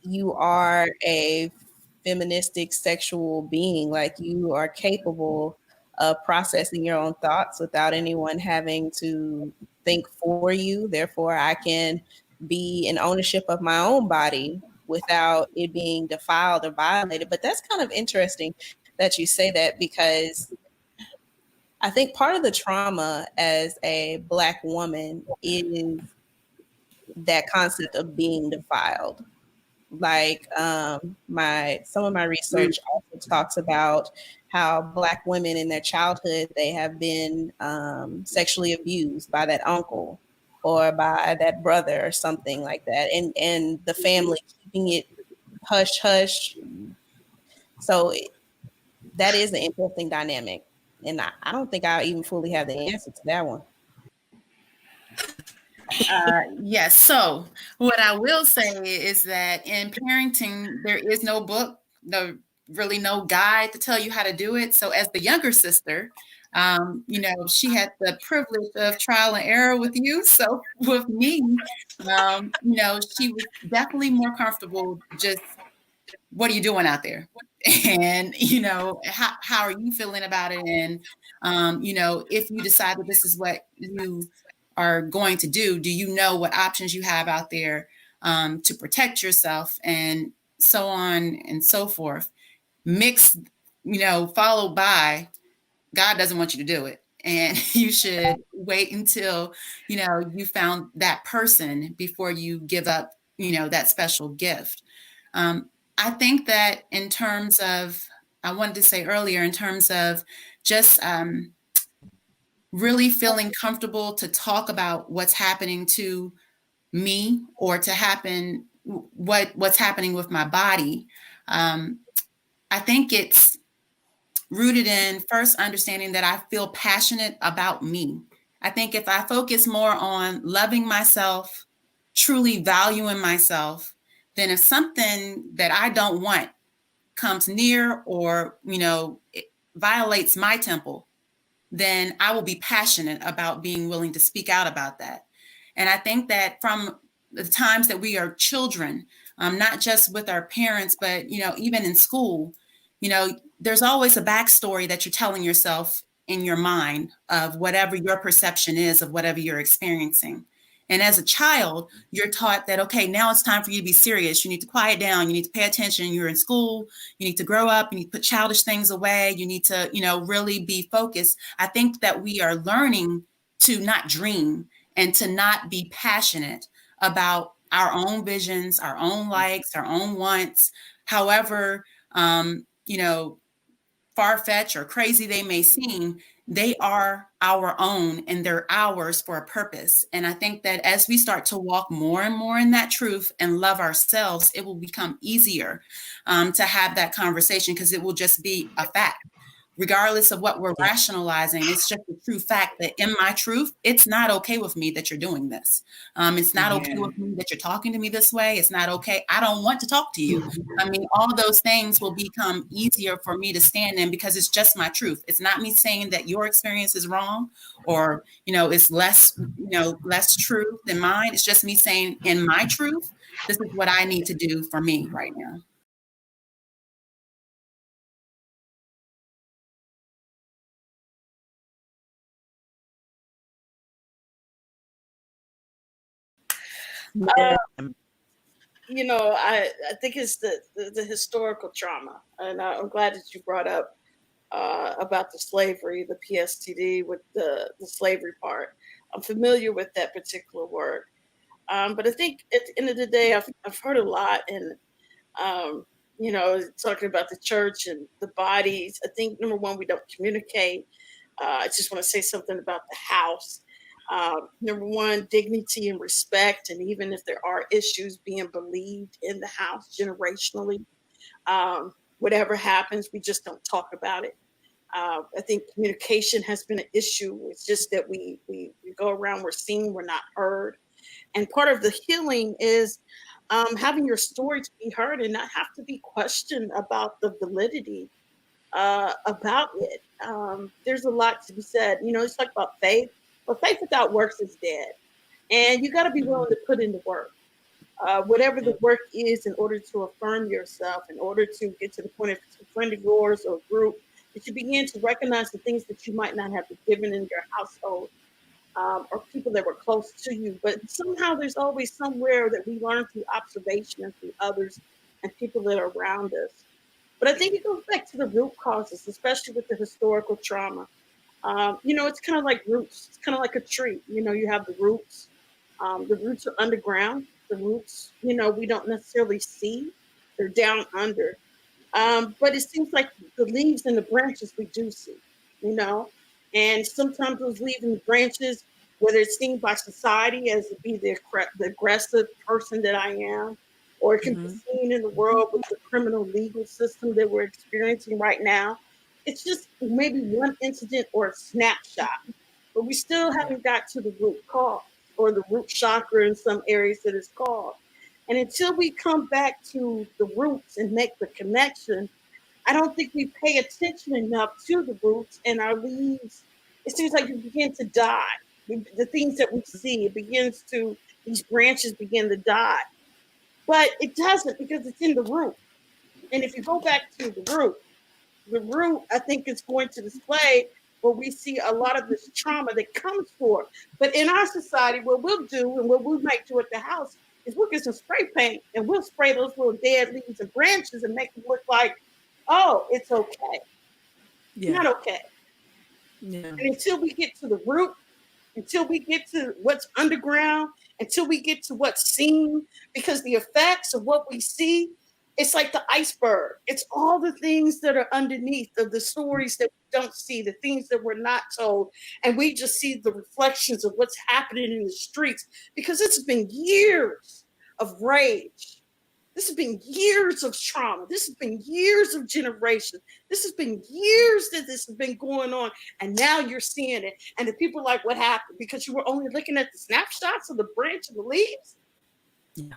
you are a feministic sexual being, like you are capable of processing your own thoughts without anyone having to think for you. Therefore, I can be in ownership of my own body without it being defiled or violated. But that's kind of interesting that you say that, because I think part of the trauma as a Black woman is that concept of being defiled. Like some of my research also talks about how Black women in their childhood, they have been sexually abused by that uncle or by that brother or something like that, and the family keeping it hush hush. So that is an interesting dynamic, and I don't think I even fully have the answer to that one. Yes. So what I will say is that in parenting, there is no book, really no guide to tell you how to do it. So as the younger sister, she had the privilege of trial and error with you. So with me, she was definitely more comfortable just, what are you doing out there? And, how are you feeling about it? And, if you decide that this is what you are going to do you know what options you have out there to protect yourself, and so on and so forth. Mixed, followed by, God doesn't want you to do it. And you should wait until, you found that person before you give up, that special gift. I think that in terms of, I wanted to say earlier, in terms of just really feeling comfortable to talk about what's happening to me, or to happen, what's happening with my body. I think it's rooted in first understanding that I feel passionate about me. I think if I focus more on loving myself, truly valuing myself, then if something that I don't want comes near or, it violates my temple, then I will be passionate about being willing to speak out about that. And I think that from the times that we are children, not just with our parents, but, even in school, there's always a backstory that you're telling yourself in your mind of whatever your perception is of whatever you're experiencing. And as a child, you're taught that, okay, now it's time for you to be serious. You need to quiet down. You need to pay attention. You're in school. You need to grow up. You need to put childish things away. You need to, really be focused. I think that we are learning to not dream and to not be passionate about our own visions, our own likes, our own wants, however, far-fetched or crazy they may seem. they are our own and they're ours for a purpose. And I think that as we start to walk more and more in that truth and love ourselves, it will become easier to have that conversation, because it will just be a fact. Regardless of what we're rationalizing, it's just a true fact that in my truth, it's not okay with me that you're doing this. It's not okay with me that you're talking to me this way. It's not okay. I don't want to talk to you. I mean, all those things will become easier for me to stand in, because it's just my truth. It's not me saying that your experience is wrong, or, it's less true than mine. It's just me saying, in my truth, this is what I need to do for me right now. I think it's the historical trauma, and I'm glad that you brought up about the slavery, the PSTD with the slavery part. I'm familiar with that particular work, but I think at the end of the day, I've heard a lot, and talking about the church and the bodies. I think number one, we don't communicate. I just want to say something about the house. Number one, dignity and respect, and even if there are issues, being believed in the house generationally. Whatever happens, we just don't talk about it. I think communication has been an issue. It's just that we go around, we're seen, we're not heard. And part of the healing is having your story to be heard and not have to be questioned about the validity about it. There's a lot to be said. It's like about faith. But faith without works is dead. And you got to be willing to put in the work. Whatever the work is, in order to affirm yourself, in order to get to the point, if it's a friend of yours or a group, that you begin to recognize the things that you might not have given in your household, or people that were close to you. But somehow there's always somewhere that we learn through observation and through others and people that are around us. But I think it goes back to the root causes, especially with the historical trauma. It's kind of like roots. It's kind of like a tree. You have the roots. The roots are underground. The roots, we don't necessarily see. They're down under. But it seems like the leaves and the branches we do see, And sometimes those leaves and branches, whether it's seen by society as to be the aggressive person that I am, or it can be seen in the world with the criminal legal system that we're experiencing right now. It's just maybe one incident or a snapshot, but we still haven't got to the root cause, or the root chakra in some areas that it's called. And until we come back to the roots and make the connection, I don't think we pay attention enough to the roots, and our leaves, it seems like it begin to die. The things that we see, these branches begin to die. But it doesn't, because it's in the root. And if you go back to the root, I think, is going to display where we see a lot of this trauma that comes forth. But in our society, what we'll do and what we might do at the house is we'll get some spray paint and we'll spray those little dead leaves and branches and make them look like, oh, it's okay. Yeah. Not okay. Yeah. And until we get to the root, until we get to what's underground, until we get to what's seen, because the effects of what we see, it's like the iceberg. It's all the things that are underneath of the stories that we don't see, the things that we're not told. And we just see the reflections of what's happening in the streets, because it's been years of rage. This has been years of trauma. This has been years of generations. This has been years that this has been going on. And now you're seeing it. And the people are like, what happened? Because you were only looking at the snapshots of the branch and the leaves? Yeah.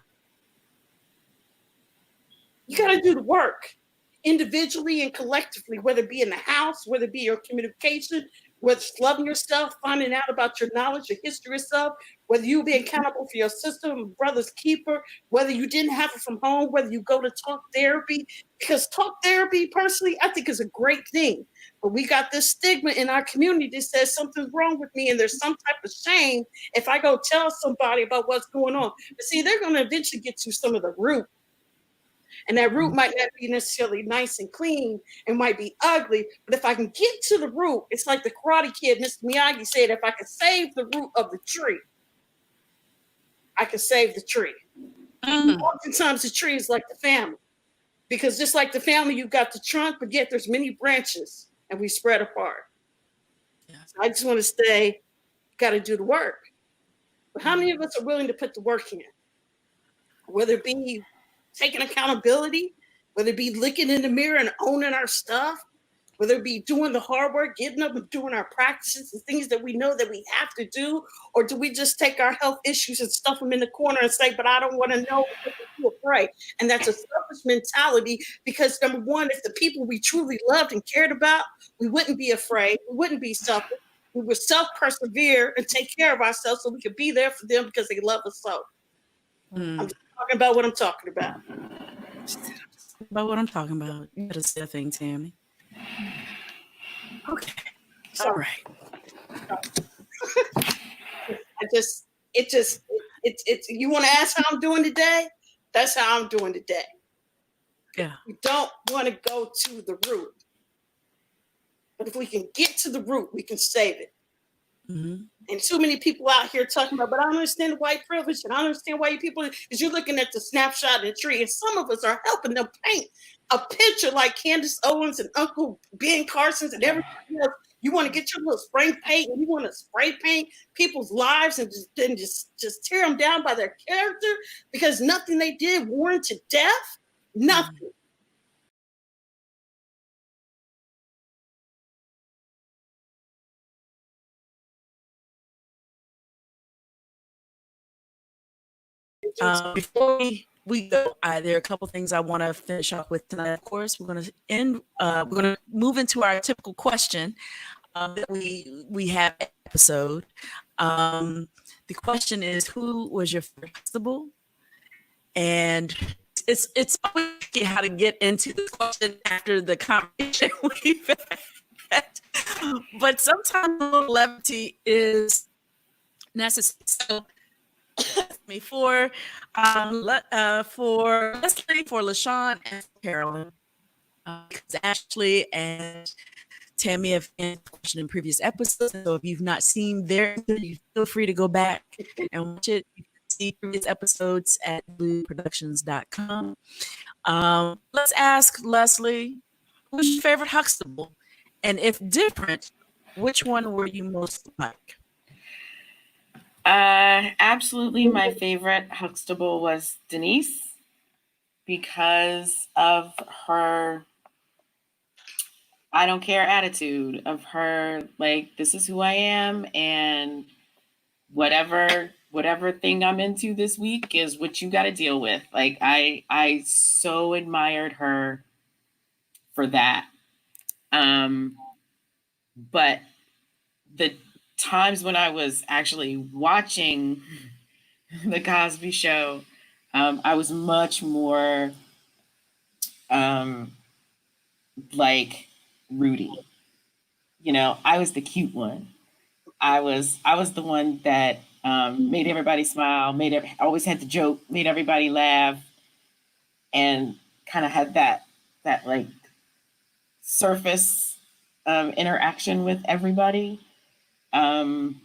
You got to do the work individually and collectively, whether it be in the house, whether it be your communication, whether it's loving yourself, finding out about your knowledge, your history of self, whether you be accountable for your sister, brother's keeper, whether you didn't have it from home, whether you go to talk therapy, because talk therapy, personally, I think is a great thing. But we got this stigma in our community that says something's wrong with me and there's some type of shame if I go tell somebody about what's going on. But see, they're going to eventually get to some of the root. And that root might not be necessarily nice and clean, and might be ugly. But if I can get to the root, it's like the Karate Kid, Mr. Miyagi said, if I can save the root of the tree, I can save the tree. Oftentimes the tree is like the family. Because just like the family, you've got the trunk, but yet there's many branches, and we spread apart. I just want to say, got to do the work. But how many of us are willing to put the work in? Whether it be taking accountability, whether it be looking in the mirror and owning our stuff, whether it be doing the hard work, getting up and doing our practices and things that we know that we have to do, or do we just take our health issues and stuff them in the corner and say, but I don't want to know because I'm too afraid. And that's a selfish mentality because, number one, if the people we truly loved and cared about, we wouldn't be afraid. We wouldn't be selfish. We would self-persevere and take care of ourselves so we could be there for them because they love us so. I'm just talking about what I'm talking about. About what I'm talking about. You gotta say a thing, Tammy. Okay. All right. It's you want to ask how I'm doing today? That's how I'm doing today. Yeah. We don't want to go to the root. But if we can get to the root, we can save it. Mm-hmm. And too many people out here talking about, but I don't understand the white privilege, and I don't understand why you people, because you're looking at the snapshot of the tree, and some of us are helping them paint a picture like Candace Owens and Uncle Ben Carson's and everybody else. You want to get your little spray paint, and you want to spray paint people's lives and just tear them down by their character because nothing they did warranted death. Nothing. Before we go, there are a couple things I want to finish off with tonight. Of course, we're going to end. We're going to move into our typical question that we have episode. The question is, who was your first Huxtable? And it's always tricky how to get into the question after the conversation we've had. But sometimes a little levity is necessary. So, for Leslie, for LaShawn, and for Carolyn, because Ashlee and Tammy have answered the question in previous episodes. So if you've not seen their, you feel free to go back and watch it. You can see previous episodes at blueproductions.com. Let's ask Leslie, who's your favorite Huxtable? And if different, which one were you most like? Absolutely, my favorite Huxtable was Denise because of her I don't care attitude, of her like, this is who I am, and whatever thing I'm into this week is what you got to deal with. Like I so admired her for that. But the times when I was actually watching the Cosby Show, I was much more like Rudy. You know, I was the cute one. I was the one that made everybody smile, always had the joke, made everybody laugh, and kind of had that like surface interaction with everybody. And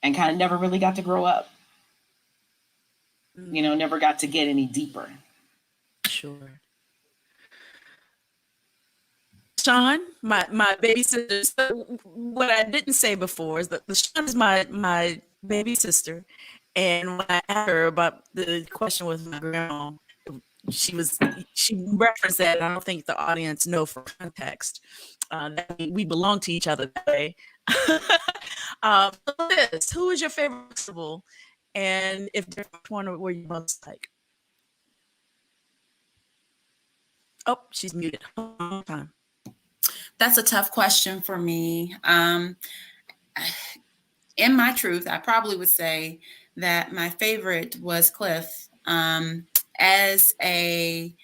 kind of never really got to grow up. You know, never got to get any deeper. Sure. Shaun, my baby sister. So what I didn't say before is that Shaun is my baby sister. And when I asked her about the question with my grandma, she referenced that. And I don't think the audience know for context that we belong to each other that way. Liz, who is your favorite Huxtable? And if there's one where you most like? Oh, she's muted. Time. That's a tough question for me. In my truth, I probably would say that my favorite was Cliff. As a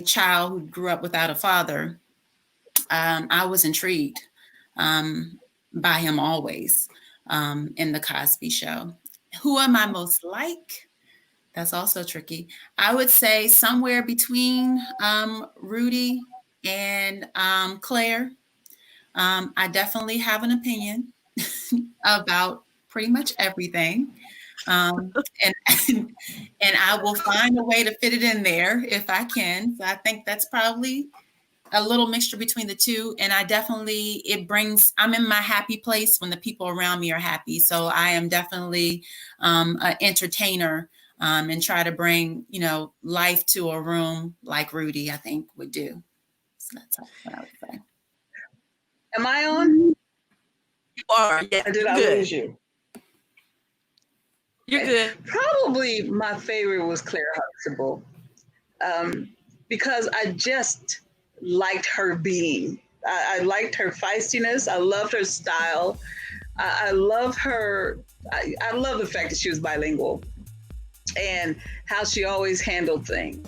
child who grew up without a father, I was intrigued by him always in the Cosby Show. Who am I most like? That's also tricky. I would say somewhere between Rudy and Claire. I definitely have an opinion about pretty much everything. And I will find a way to fit it in there if I can. So I think that's probably a little mixture between the two. And I'm in my happy place when the people around me are happy. So I am definitely an entertainer, and try to bring, life to a room like Rudy, I think, would do. So that's what I would say. Am I on? You are. Yeah, Or did I good. lose you? You're good. Probably my favorite was Claire Huxtable, because I just liked her being. I liked her feistiness. I loved her style. I love her. I love the fact that she was bilingual and how she always handled things.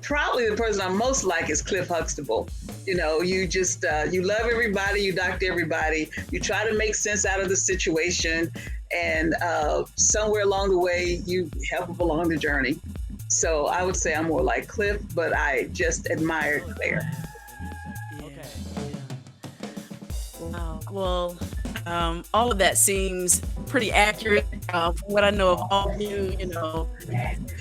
Probably the person I most like is Cliff Huxtable. You just, you love everybody, you doctor everybody, you try to make sense out of the situation, and somewhere along the way, you help them along the journey. So I would say I'm more like Cliff, but I just admire Claire. Wow. Well, all of that seems pretty accurate. From what I know of all of you,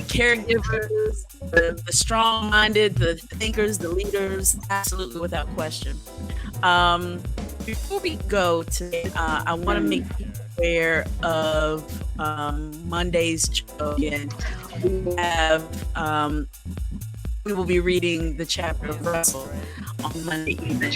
caregivers, the strong-minded, the thinkers, the leaders, absolutely without question. Before we go today, I want to make you aware of Monday's show again. We will be reading the chapter of Russell on Monday evening.